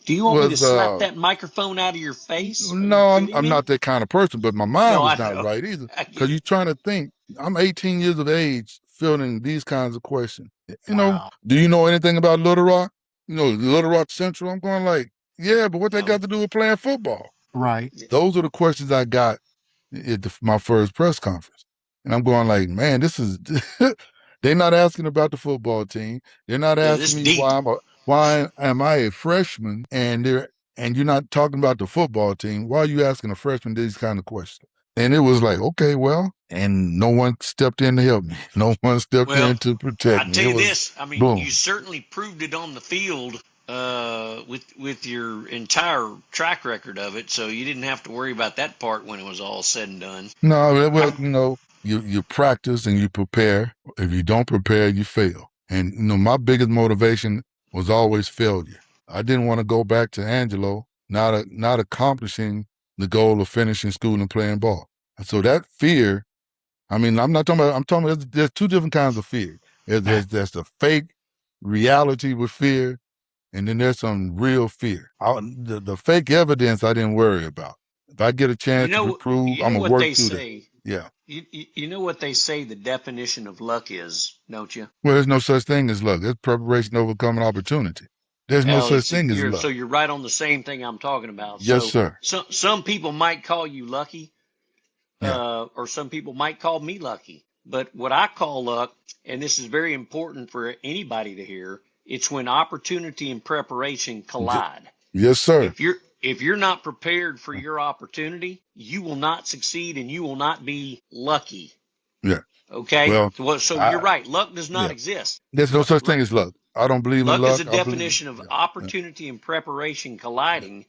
Do you want me to slap that microphone out of your face? No, I'm not that kind of person, but my mind was not right either. Because you're trying to think. I'm 18 years of age fielding these kinds of questions. Do you know anything about Little Rock? Little Rock Central? I'm going like, yeah, but what that got to do with playing football? Right. Those are the questions I got at my first press conference. And I'm going like, man, this is, they're not asking about the football team. They're not asking me why am I a freshman and you're not talking about the football team? Why are you asking a freshman these kind of questions? And it was like, okay, well, and no one stepped in to help me. No one stepped in to protect me. I'll tell you this. I mean, you certainly proved it on the field with your entire track record of it, so you didn't have to worry about that part when it was all said and done. No, well, you practice and you prepare. If you don't prepare, you fail. And my biggest motivation was always failure. I didn't want to go back to Angelo, not accomplishing the goal of finishing school and playing ball. And so that fear, I mean, I'm talking about there's two different kinds of fear. There's the fake reality with fear, and then there's some real fear. The fake evidence I didn't worry about. If I get a chance to prove, I'm going to work through that. Yeah. You know what they say the definition of luck is, don't you? Well, there's no such thing as luck. There's preparation overcoming opportunity. There's no such thing as luck. So you're right on the same thing I'm talking about. Yes, sir. Some people might call you lucky, or some people might call me lucky. But what I call luck, and this is very important for anybody to hear, it's when opportunity and preparation collide. Yes, sir. If you're not prepared for your opportunity, you will not succeed and you will not be lucky. Yeah. Okay. Well, you're right. Luck does not exist. There's no such thing as luck. I don't believe in luck. Luck is a definition of opportunity and preparation colliding.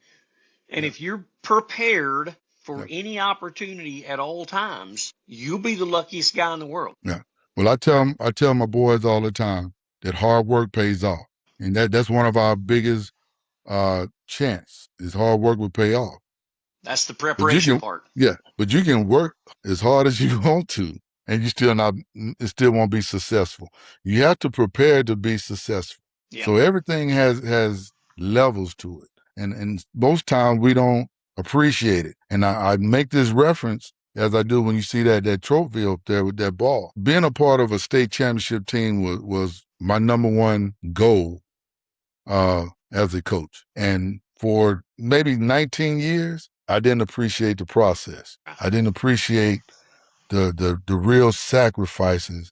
And if you're prepared for any opportunity at all times, you'll be the luckiest guy in the world. Yeah. Well, I tell my boys all the time that hard work pays off. And that's one of our biggest chance is hard work will pay off. That's the preparation part. Yeah. But you can work as hard as you want to, and it still won't be successful. You have to prepare to be successful. Yeah. So everything has levels to it. And most times we don't appreciate it. And I make this reference as I do when you see that trophy up there with that ball. Being a part of a state championship team was my number one goal as a coach. And for maybe 19 years, I didn't appreciate the process. I didn't appreciate the real sacrifices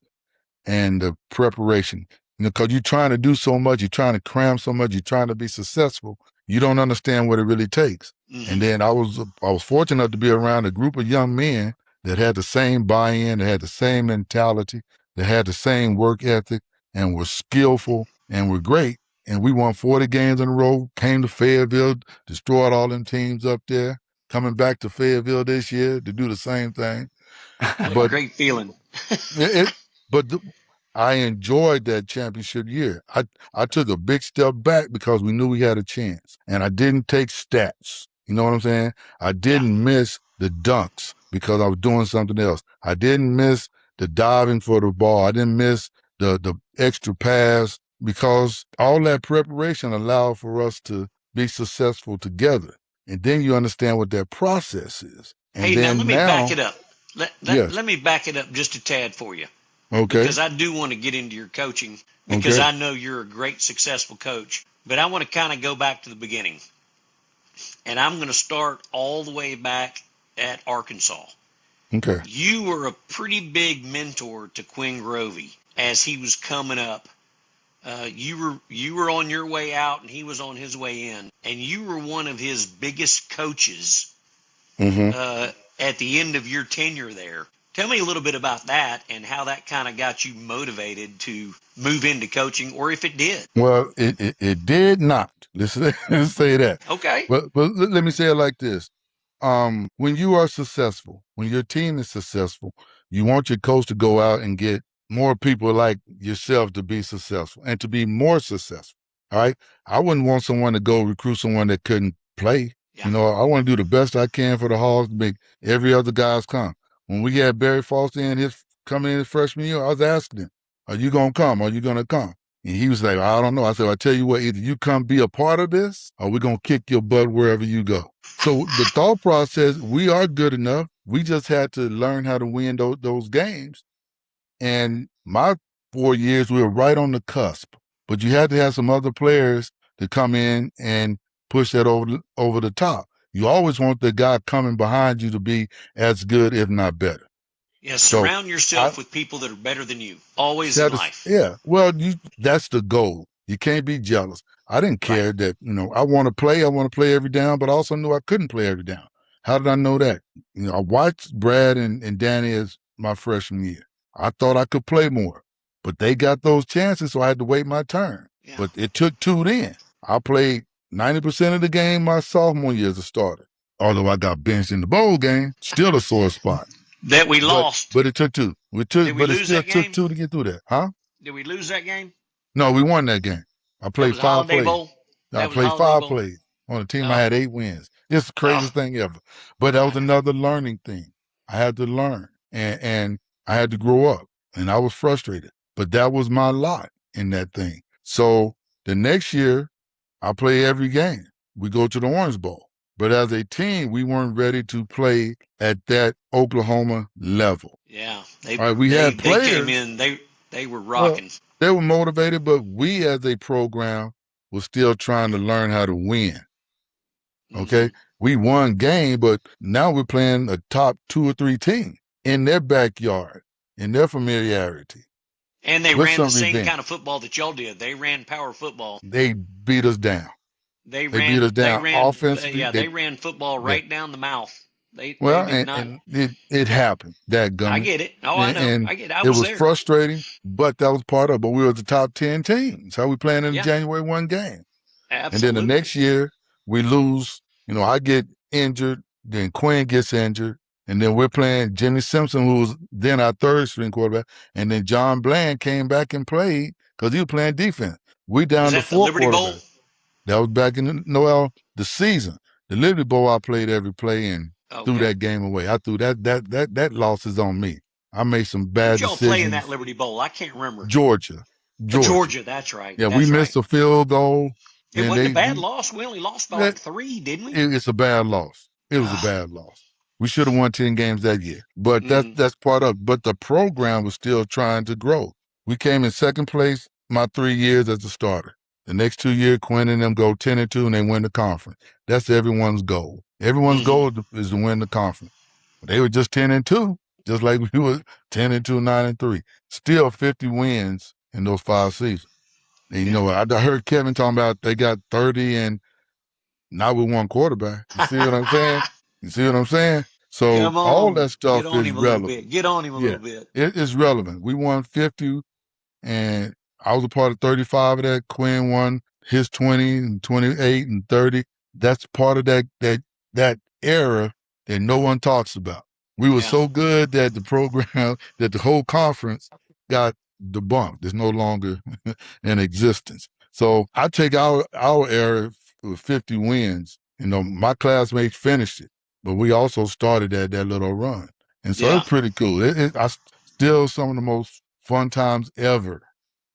and the preparation. Because you're trying to do so much, you're trying to cram so much, you're trying to be successful. You don't understand what it really takes. Mm-hmm. And then I was fortunate enough to be around a group of young men that had the same buy-in, that had the same mentality, that had the same work ethic, and were skillful and were great. And we won 40 games in a row, came to Fayetteville, destroyed all them teams up there, coming back to Fayetteville this year to do the same thing. But great feeling. I enjoyed that championship year. I took a big step back because we knew we had a chance. And I didn't take stats. You know what I'm saying? I didn't miss the dunks because I was doing something else. I didn't miss the diving for the ball. I didn't miss the extra pass because all that preparation allowed for us to be successful together. And then you understand what that process is. And now let me back it up. Let me back it up just a tad for you. Okay. Because I do want to get into your coaching because I know you're a great, successful coach. But I want to kind of go back to the beginning. And I'm going to start all the way back at Arkansas. Okay. You were a pretty big mentor to Quinn Grovey as he was coming up. You were on your way out and he was on his way in. And you were one of his biggest coaches at the end of your tenure there. Tell me a little bit about that and how that kind of got you motivated to move into coaching, or if it did. Well, it did not. Let's say that. Okay. But let me say it like this. When you are successful, when your team is successful, you want your coach to go out and get more people like yourself to be successful and to be more successful. All right. I wouldn't want someone to go recruit someone that couldn't play. Yeah. You know, I want to do the best I can for the Hogs to make every other guys come. When we had Barry Foster coming in his freshman year, I was asking him, are you going to come? Are you going to come? And he was like, I don't know. I said, I tell you what, either you come be a part of this or we're going to kick your butt wherever you go. So the thought process, we are good enough. We just had to learn how to win those games. And my 4 years, we were right on the cusp. But you had to have some other players to come in and push that over the top. You always want the guy coming behind you to be as good, if not better. Yeah, surround yourself with people that are better than you, always in life. Yeah, well, that's the goal. You can't be jealous. I didn't care that, I want to play every down, but I also knew I couldn't play every down. How did I know that? I watched Brad and Danny as my freshman year. I thought I could play more, but they got those chances, so I had to wait my turn. Yeah. But it took two then. I played 90% of the game my sophomore year as a starter. Although I got benched in the bowl game, still a sore spot. That we lost. But it took two. It still took two to get through that. Huh? Did we lose that game? No, we won that game. I That played was 5 Holiday plays. Bowl. I That was played Holiday 5 Bowl. plays on a team. I Oh, had 8 wins. It's the craziest thing ever. But that was another learning thing. I had to learn, and I had to grow up, and I was frustrated. But that was my lot in that thing. So the next year, I play every game. We go to the Orange Bowl. But as a team, we weren't ready to play at that Oklahoma level. yeah. All right, we had They came players. in. They were Well, rocking. they were motivated, but we as a program was still trying to learn how to win. Mm-hmm. Okay. We won game, but now we're playing a top 2 or 3 team in their backyard, in their familiarity, And they with ran the some same kind revenge. of football that y'all did. They ran power football. They beat us down. They They beat us ran. They down ran. offensively. Yeah, they ran football Yeah. right down the mouth. They Well, did not. and it happened, that I gummit. get it. Oh, I know. And I get it. I it was was there. frustrating, but that was part of it. But we were the top 10 teams. How we playing in the Yeah, January 1 game. And then the absolutely. next year we lose. I get injured, then Quinn gets injured, and then we're playing Jimmy Simpson, who was then our third string quarterback, and then John Bland came back and played because he was playing defense. We Was down to that the 4 Liberty Bowl? quarterbacks. That was back in the season. The Liberty Bowl, I played every play and threw that game away. I threw that loss is on me. I made some Who'd bad y'all play in that decisions. Liberty Bowl? I can't remember. Georgia. Georgia. That's right. Yeah, we That's right. missed a field goal. It Then wasn't a bad loss. We only lost by like 3, didn't we? it's a bad loss. It was a bad loss. We should have won 10 games that year. But that's part of it. But the program was still trying to grow. We came in second place my 3 years as a starter. The next 2 years, Quinn and them go 10-2 and they win the conference. That's everyone's goal. Everyone's goal is to win the conference. But they were just 10-2, just like we were 10-2, 9-3. Still 50 wins in those 5 seasons. And, I heard Kevin talking about they got 30 and not with one quarterback. You see what I'm saying? You see what I'm saying? So Come all on. that stuff Get on is him a little relevant. bit. Get on him a Yeah, little bit. it is relevant. We won 50, and I was a part of 35 of that. Quinn won his 20 and 28 and 30. That's part of that era that no one talks about. We were so good that the program, that the whole conference got debunked. It's no longer in existence. So I take our era with 50 wins. My classmates finished it, but we also started that little run. And so it's pretty cool. I still some of the most fun times ever.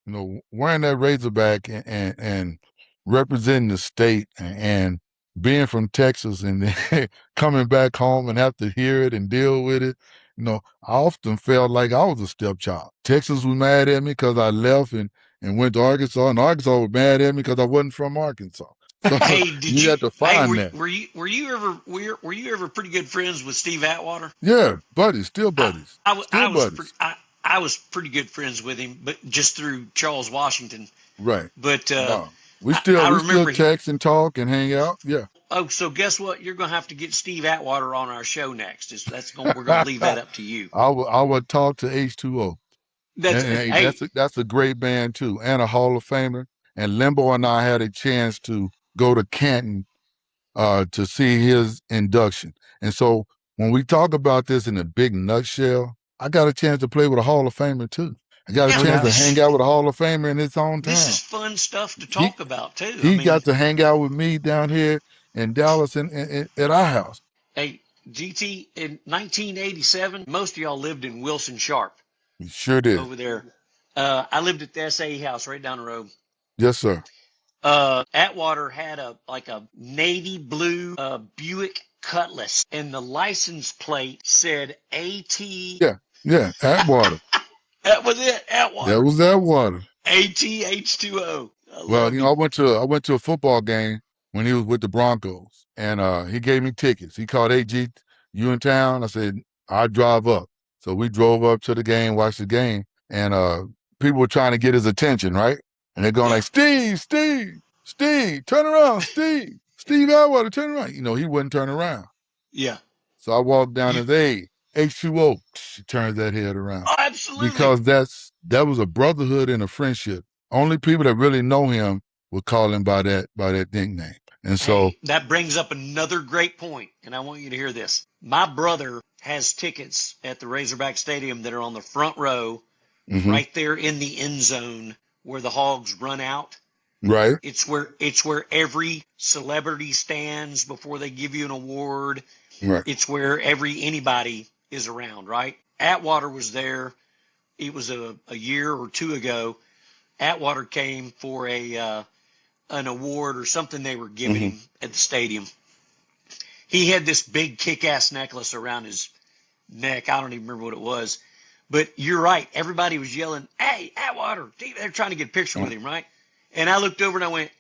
Wearing that Razorback and representing the state and being from Texas and then coming back home and have to hear it and deal with it. I often felt like I was a stepchild. Texas was mad at me because I left and went to Arkansas, and Arkansas was mad at me because I wasn't from Arkansas. So Hey, did you have to find that. were you ever pretty good friends with Steve Atwater? Yeah, buddies, still buddies. I was pretty good friends with him, but just through Charles Washington. Right. But No. We I still remember text and talk and hang out. Yeah. so guess what? You're gonna have to get Steve Atwater on our show next. We're gonna leave that up to you. I would talk to H2O. Hey, That's a great band too, and a Hall of Famer. And Limbo and I had a chance to go to Canton to see his induction. And so when we talk about this in a big nutshell, I got a chance to play with a Hall of Famer too. I got a chance to hang out with a Hall of Famer in his own town. This is fun stuff to talk about too. He got to hang out with me down here in Dallas at our house. Hey, GT, in 1987, most of y'all lived in Wilson Sharp. We sure did. Over there. I lived at the SA house right down the road. Yes, sir. Atwater had a navy blue Buick Cutlass, and the license plate said AT. Yeah, Atwater. That was it, Atwater. That was Atwater. ATH2O. Well, I went to a football game when he was with the Broncos, and he gave me tickets. He called, "Hey, G, you in town?" I said, "I'll drive up." So we drove up to the game, watched the game, and people were trying to get his attention, right? And they're going like, Steve, turn around, Steve Atwater, turn around. He wouldn't turn around. Yeah. So I walked down and hey, H2O, she turns that head around. Oh, absolutely. Because that was a brotherhood and a friendship. Only people that really know him would call him by that nickname. And so that brings up another great point, and I want you to hear this. My brother has tickets at the Razorback Stadium that are on the front row, right there in the end zone where the Hogs run out. Right. It's where every celebrity stands before they give you an award. Right. It's where anybody is around, right? Atwater was there. It was a year or two ago. Atwater came for an award or something they were giving him at the stadium. He had this big kick-ass necklace around his neck. I don't even remember what it was. But you're right. Everybody was yelling, "Hey, Atwater!" They're trying to get a picture with him, right? And I looked over and I went,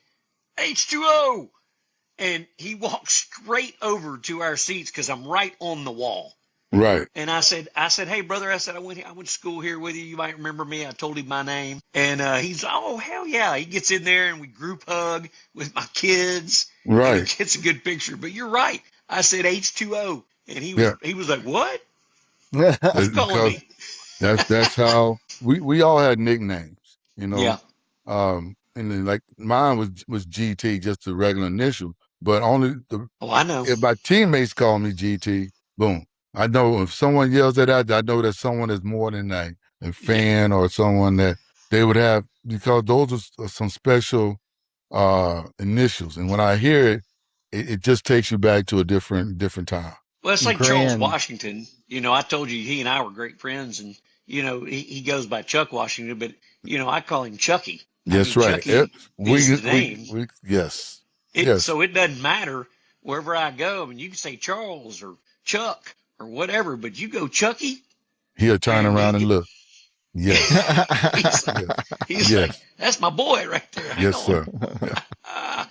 "H2O!" And he walked straight over to our seats because I'm right on the wall. Right. And I said, "Hey, brother," I said, I went to school here with you. You might remember me. I told him my name. And he's, "Oh, hell yeah." He gets in there and we group hug with my kids. Right. And he gets a good picture. But you're right. I said H2O. And he was like, "What?" Who's calling me? That's how we all had nicknames, you know. Yeah. And then like mine was GT, just the regular initial. But only I know. If my teammates call me GT, boom. I know if someone yells at that, I know that someone is more than a fan or someone that they would have, because those are some special initials. And when I hear it just takes you back to a different time. Well, it's like Charles Washington. I told you he and I were great friends, and he goes by Chuck Washington, but I call him Chucky. That's right. Chucky is the name. Yes. So it doesn't matter wherever I go. I mean, you can say Charles or Chuck or whatever, but you go Chucky, he'll turn around and look. Yes. He's like, "That's my boy right there." Yes, sir. Yeah.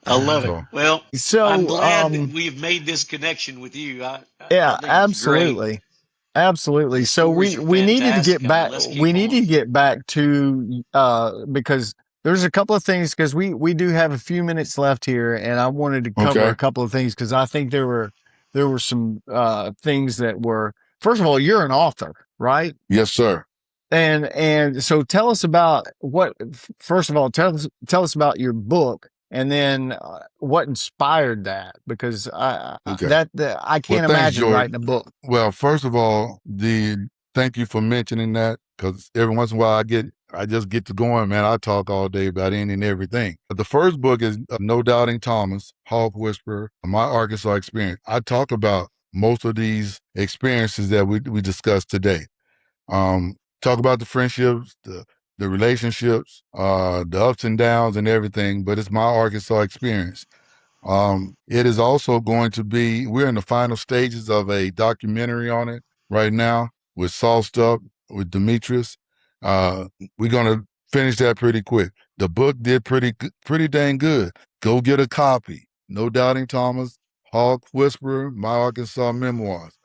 I love it. Well, so I'm glad that we've made this connection with you. I absolutely. Absolutely. So we needed to get back. We need to get back to because there's a couple of things, because we do have a few minutes left here, and I wanted to cover a couple of things because I think there were some things that were. First of all, you're an author, right? Yes, sir. And so tell us about first of all, tell us about your book, and then what inspired that, because I can't imagine writing a book. Well, first of all, thank you for mentioning that, because every once in a while I just get to going, man. I talk all day about any and everything. But the first book is No Doubting Thomas, Hog Whisperer, My Arkansas Experience. I talk about most of these experiences that we discussed today. Talk about the friendships, the relationships, the ups and downs and everything, but it's my Arkansas experience. It is also going to be, we're in the final stages of a documentary on it right now with Sauced Up, with Demetrius. We're going to finish that pretty quick. The book did pretty dang good. Go get a copy. No Doubting Thomas, Hog Whisperer, My Arkansas Memoirs.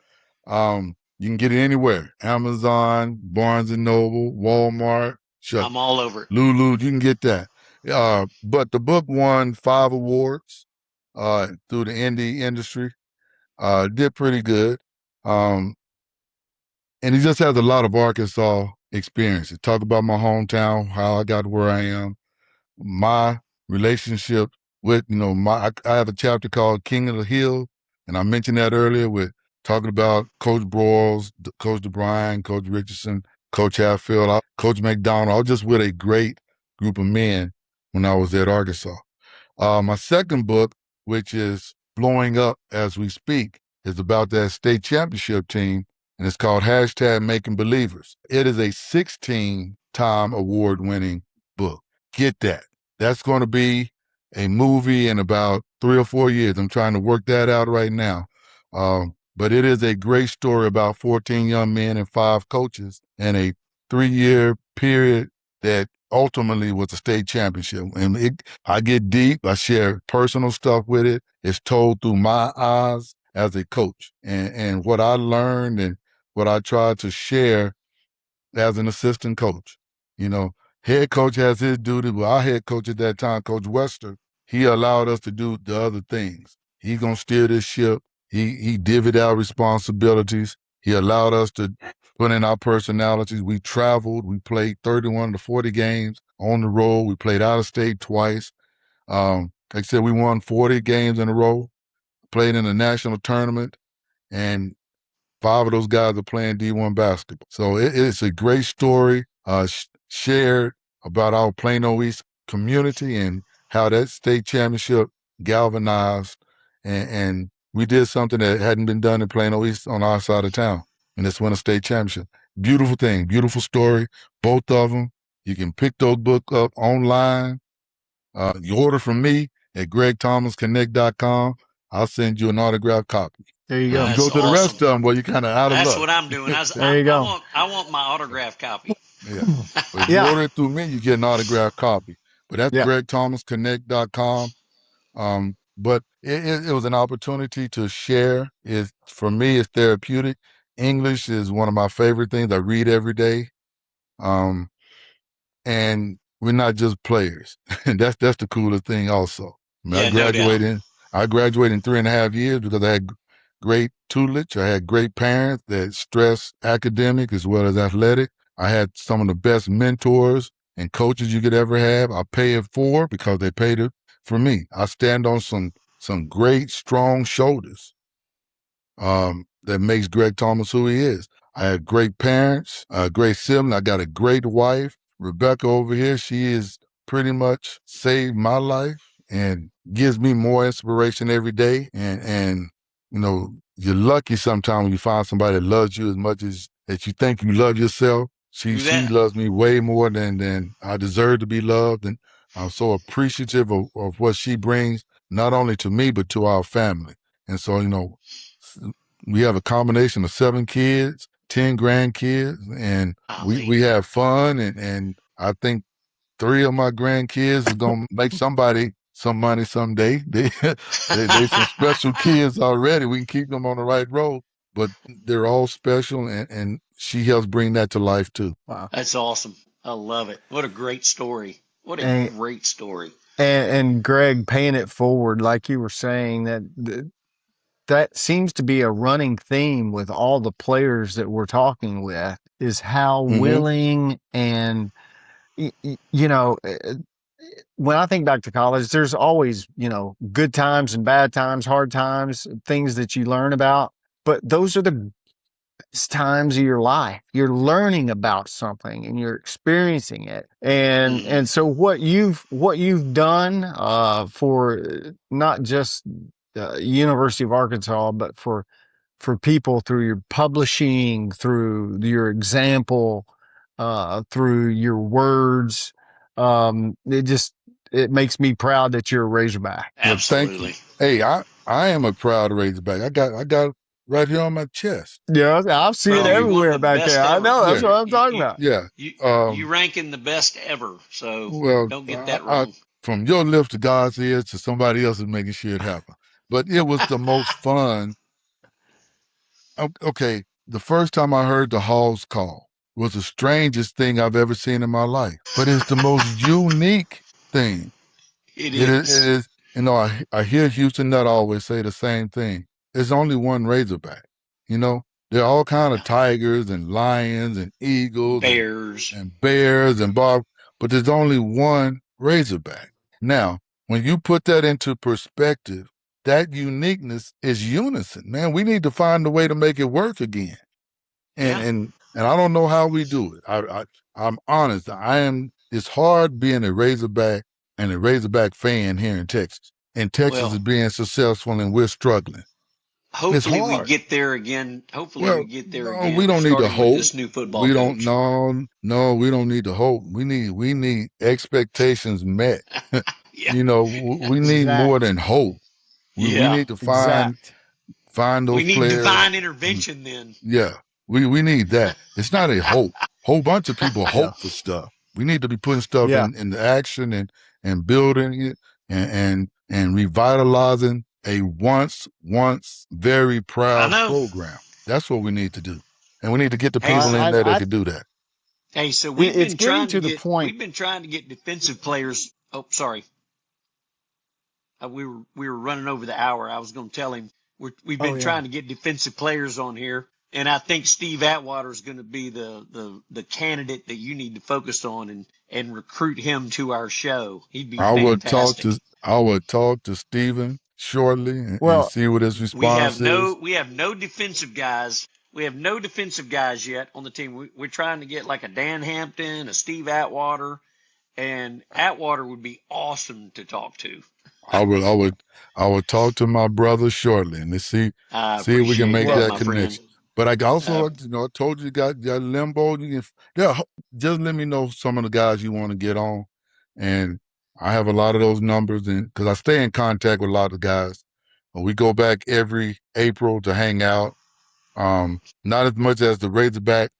You can get it anywhere. Amazon, Barnes & Noble, Walmart. I'm all over it. Lulu, you can get that. But the book won 5 awards through the indie industry. Did pretty good. And he just has a lot of Arkansas experiences. Talk about my hometown, how I got where I am, my relationship with, I have a chapter called King of the Hill, and I mentioned that earlier with talking about Coach Broyles, Coach DeBryan, Coach Richardson, Coach Hatfield, Coach McDonald. I was just with a great group of men when I was at Arkansas. My second book, which is blowing up as we speak, is about that state championship team, and it's called #Making Believers. It is a 16-time award-winning book. Get that. That's going to be a movie in about 3 or 4 years. I'm trying to work that out right now. But it is a great story about 14 young men and 5 coaches in a 3-year period that ultimately was a state championship. And I get deep. I share personal stuff with it. It's told through my eyes as a coach, and what I learned and what I tried to share as an assistant coach. Head coach has his duty, but our head coach at that time, Coach Wester, he allowed us to do the other things. He's going to steer this ship. He divvied out responsibilities. He allowed us to put in our personalities. We traveled. We played 31 to 40 games on the road. We played out of state twice. Like I said, we won 40 games in a row, played in a national tournament, and 5 of those guys are playing D1 basketball. So it's a great story shared about our Plano East community and how that state championship galvanized, and we did something that hadn't been done in Plano East on our side of town, and it's win a state championship. Beautiful thing, beautiful story, both of them. You can pick those books up online. You order from me at gregthomasconnect.com. I'll send you an autographed copy. There you go. If you go to the rest of them, well, you're kind of out of luck. That's what I'm doing. There you go. I want my autographed copy. Yeah. But if you order it through me, you get an autographed copy. But that's gregthomasconnect.com. But it was an opportunity to share. For me, it's therapeutic. English is one of my favorite things. I read every day. And we're not just players. that's the coolest thing also. I graduated in 3.5 years because I had great tutelage. I had great parents that stressed academic as well as athletic. I had some of the best mentors and coaches you could ever have. I pay it forward because they paid it for me. I stand on some great, strong shoulders that makes Greg Thomas who he is. I had great parents, a great sibling. I got a great wife. Rebecca over here, she is pretty much saved my life and gives me more inspiration every day. And you know, you're lucky sometimes when you find somebody that loves you as much as you think you love yourself. She loves me way more than I deserve to be loved. And I'm so appreciative of what she brings, not only to me, but to our family. And so, you know, we have a combination of 7 kids, 10 grandkids, and we have fun. And I think 3 of my grandkids is going to make somebody some money someday. They some special kids already. We can keep them on the right road, but they're all special, and she helps bring that to life too. Wow. That's awesome. I love it. What a great story. What a great story. And Greg, paying it forward, like you were saying, that seems to be a running theme with all the players that we're talking with, is how willing and, you know, when I think back to college, there's always, you know, good times and bad times, hard times, things that you learn about. But those are the times of your life. You're learning about something and you're experiencing it. And so what you've done for not just University of Arkansas, but for people through your publishing, through your example, through your words, it makes me proud that you're a Razorback. Absolutely. Well, thank you. Hey, I am a proud Razorback. I got right here on my chest. Yeah, I've seen it everywhere back there. I know. That's what I'm talking about. Yeah. You ranking the best ever. So don't get that wrong. From your lips to God's ears to somebody else is making sure it happens. But it was the most fun. Okay, the first time I heard the Hogs call was the strangest thing I've ever seen in my life. But it's the most unique thing. It is. You know, I hear Houston Nutt always say the same thing. There's only one Razorback. You know, there are all kind of tigers and lions and eagles, and bears and but there's only one Razorback. Now, when you put that into perspective, that uniqueness is unison. Man, we need to find a way to make it work again. And I don't know how we do it. I'm honest. It's hard being a Razorback and a Razorback fan here in Texas. And Texas is being successful and we're struggling. Hopefully we get there again. We don't need to hope. This new football we coach. No, we don't need to hope. We need expectations met. You know, we need more than hope. We need to find those players. We need divine intervention then. Yeah, we need that. It's not a hope. Whole bunch of people hope for stuff. We need to be putting stuff into action and building it and revitalizing a once very proud program. That's what we need to do. And we need to get the people in there that can do that. Hey, so we've been trying to get defensive players. Oh, sorry. We were running over the hour. I was going to tell him we've been trying to get defensive players on here, and I think Steve Atwater is going to be the candidate that you need to focus on and recruit him to our show. He'd be fantastic. I would talk to Steven shortly and see what his response is. We have no defensive guys. We have no defensive guys yet on the team. We're trying to get like a Dan Hampton, a Steve Atwater, and Atwater would be awesome to talk to. I would talk to my brother shortly and see I if we can appreciate make that, that my friend. connection. But I also, I told you got limbo. Just let me know some of the guys you want to get on, and I have a lot of those numbers, and because I stay in contact with a lot of guys, we go back every April to hang out. Not as much as the Razorback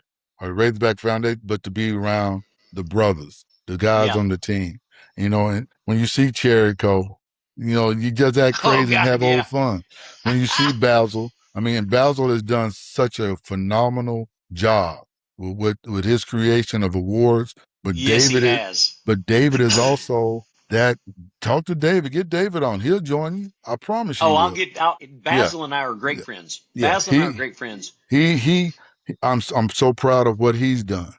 or Razorback Foundation, but to be around the brothers, the guys Yeah. on the team. And when you see Cherico, you just act Oh crazy and God, have yeah. old fun. When you see Basil, Basil has done such a phenomenal job with his creation of awards. But Yes, he has. David is also that. Talk to David, get David on. He'll join you. I promise you Oh, will. Yeah, Basil and I are great yeah, friends. yeah. Basil and I are great friends. I'm so proud of what he's done,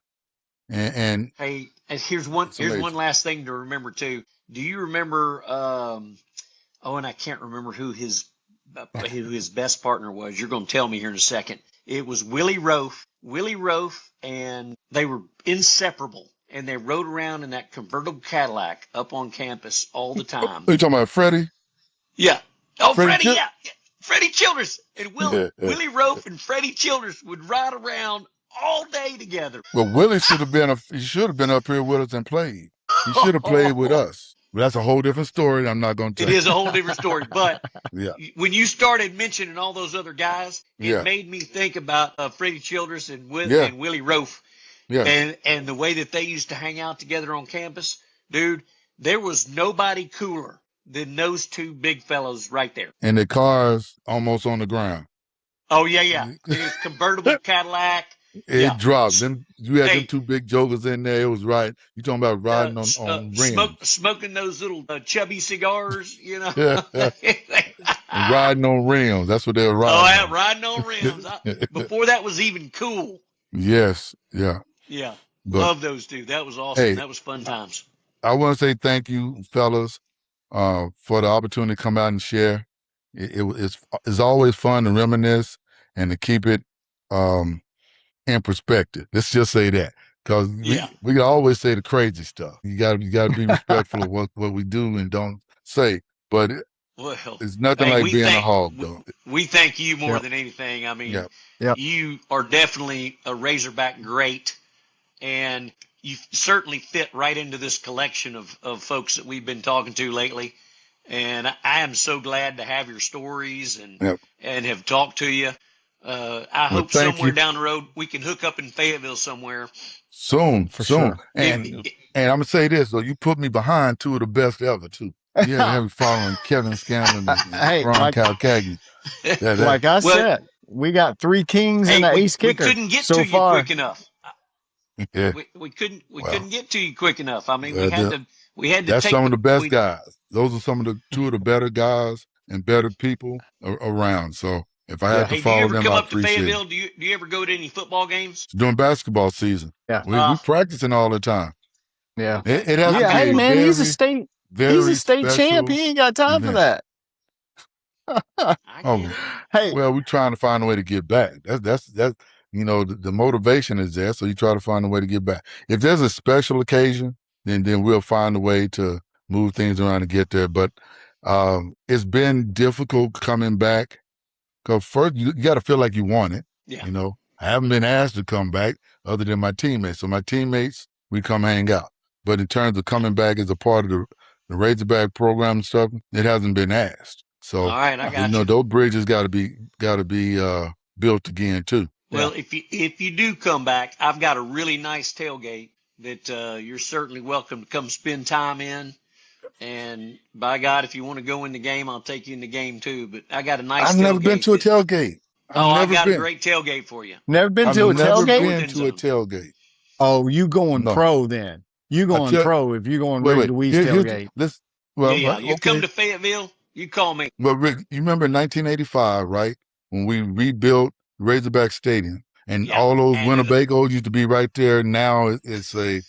and Hey, and here's it's one amazing. last thing to remember too. Do you remember? Oh, and I can't remember who his best partner was. You're going to tell me here in a second. It was Willie Roaf. Willie Roaf, and they were inseparable. And they rode around in that convertible Cadillac up on campus all the time. Are you talking about Freddie? Yeah. Oh, Freddie Freddie, yeah. Freddie Childress. And Yeah. Willie Roaf and Freddie Childress would ride around all day together. Well, Willie should have been up here with us and played. He should have played with us. But that's a whole different story. I'm not going to It tell is a whole different story. But you. Yeah, when you started mentioning all those other guys, it yeah, made me think about Freddie Childress and yeah, Willie Roaf, yeah. and the way that they used to hang out together on campus. Dude, there was nobody cooler than those two big fellows right there. And the cars almost on the ground. Oh yeah. His convertible Cadillac. It Yeah. dropped. Then you had them Hey, two big jokers in there. It was right. You talking about riding on rims. smoking those little chubby cigars, And riding on rims. That's what they were Oh, riding yeah, on. riding on rims. Before that was even cool. Yes, yeah. Yeah, But love those two. That was awesome. hey, That was fun times. I want to say thank you, fellas, for the opportunity to come out and share. It's always fun to reminisce and to keep it in perspective. Let's just say that, because Yeah. we always say the crazy stuff. You got to be respectful of what we do and don't say. But Well, it's nothing hey, like being a hog, though. we thank you more Yep. than anything. I mean, Yeah. Yep. you are definitely a Razorback great, and you certainly fit right into this collection of folks that we've been talking to lately. And I am so glad to have your stories Yep. and have talked to you. I Well, hope thank somewhere you. down the road we can hook up in Fayetteville somewhere. Soon. For sure. And I'm gonna say this though, you put me behind two of the best ever too. Yeah, have me following Kevin Scanlon and Hey, Ron Calcagni. like I Well, said, we got 3 kings hey, and an we ace kicker couldn't get so to you far. quick enough. Yeah. We couldn't Well, get to you quick enough. I mean, uh, we had to that's take some of the best we guys. Those are some of the two of the better guys and better people around. So if I had to Hey, do you follow ever them, come I up to appreciate it. Fayetteville? Do you ever go to any football games? It's during basketball season. Yeah. We practicing all the time. Yeah. Okay. It has I'm to Yeah. be Hey, a just man, he's a very, state very champ. special He ain't got time for event. that. I get it. Hey, Well, we're trying to find a way to get back. That's the motivation is there, so you try to find a way to get back. If there's a special occasion, then we'll find a way to move things around to get there. But it's been difficult coming back because first you got to feel like you want it. Yeah. I haven't been asked to come back other than my teammates. So my teammates, we come hang out. But in terms of coming back as a part of the Razorback program and stuff, it hasn't been asked. So All right, I got you. those bridges got to be built again too. Well, if you do come back, I've got a really nice tailgate that you're certainly welcome to come spend time in. And by God, if you want to go in the game, I'll take you in the game too. But I got a nice I've never been tailgate. to a tailgate. I got a great tailgate for you. never been I've to a never tailgate? been to a tailgate. Oh, you going No. pro then? You going pro if you going Rig Louise tailgate? You come to Fayetteville, you call me. Well, Rick, you remember in 1985, right? When we rebuilt Razorback Stadium and all those Winnebagos used to be right there. Now it's a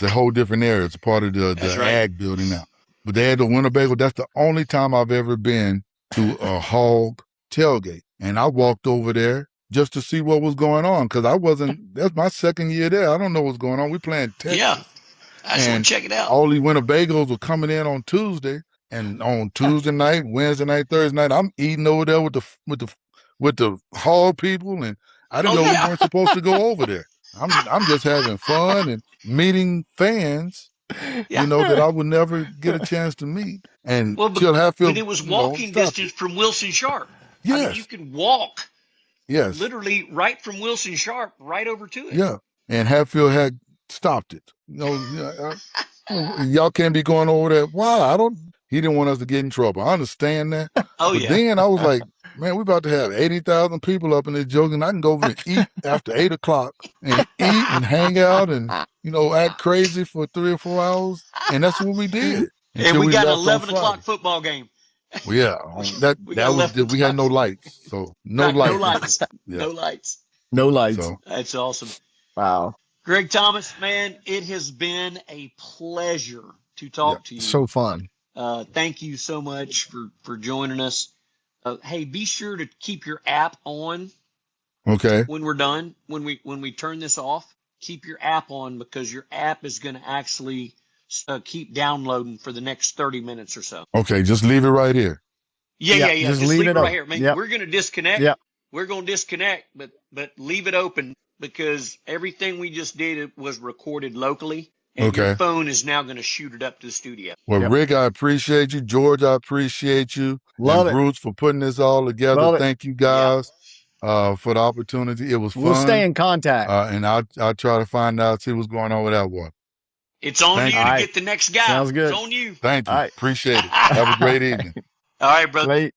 whole different area. It's a part of the ag building now. But they had the Winnebago. That's the only time I've ever been to a hog tailgate. And I walked over there just to see what was going on because that's my second year there. I don't know what's going on. We playing Texas. Yeah. I just want to check it out. All these Winnebagos were coming in on Tuesday, and on Tuesday night, Wednesday night, Thursday night, I'm eating over there with the hog people, and I didn't know we weren't supposed to go over there. I'm just having fun and meeting fans, that I would never get a chance to meet. And Ken Hatfield, but it was walking distance from Wilson Sharp. Yes. I mean, you can walk. Yes. Literally right from Wilson Sharp right over to it. Yeah. And Hatfield had stopped it. Y'all can't be going over there. Why? He didn't want us to get in trouble. I understand that. But then I was like, man, we're about to have 80,000 people up in this joke, and I can go over and eat after 8 o'clock and eat and hang out and, act crazy for 3 or 4 hours. And that's what we did. And we got an 11 o'clock football game. Well, yeah, we had no lights. So no lights. Yeah. No lights. No lights. So. That's awesome. Wow. Greg Thomas, man, it has been a pleasure to talk to you. So fun. Thank you so much for joining us. Hey, be sure to keep your app on. Okay. When we're done, when we turn this off, keep your app on, because your app is going to actually keep downloading for the next 30 minutes or so. Okay, just leave it right here. Yeah. Just leave it right here. Man, yep. We're going to disconnect. Yep. We're going to disconnect, but leave it open, because everything we just did was recorded locally, and your phone is now going to shoot it up to the studio. Well, Rick, I appreciate you. George, I appreciate you. Love and Bruce for putting this all together. Thank you guys for the opportunity. It was fun. We'll stay in contact. And I'll try to find out, see what's going on with that one. It's on you to get the next guy. Sounds good. It's on you. Thank you. Appreciate it. Have a great evening. All right, brother. Late.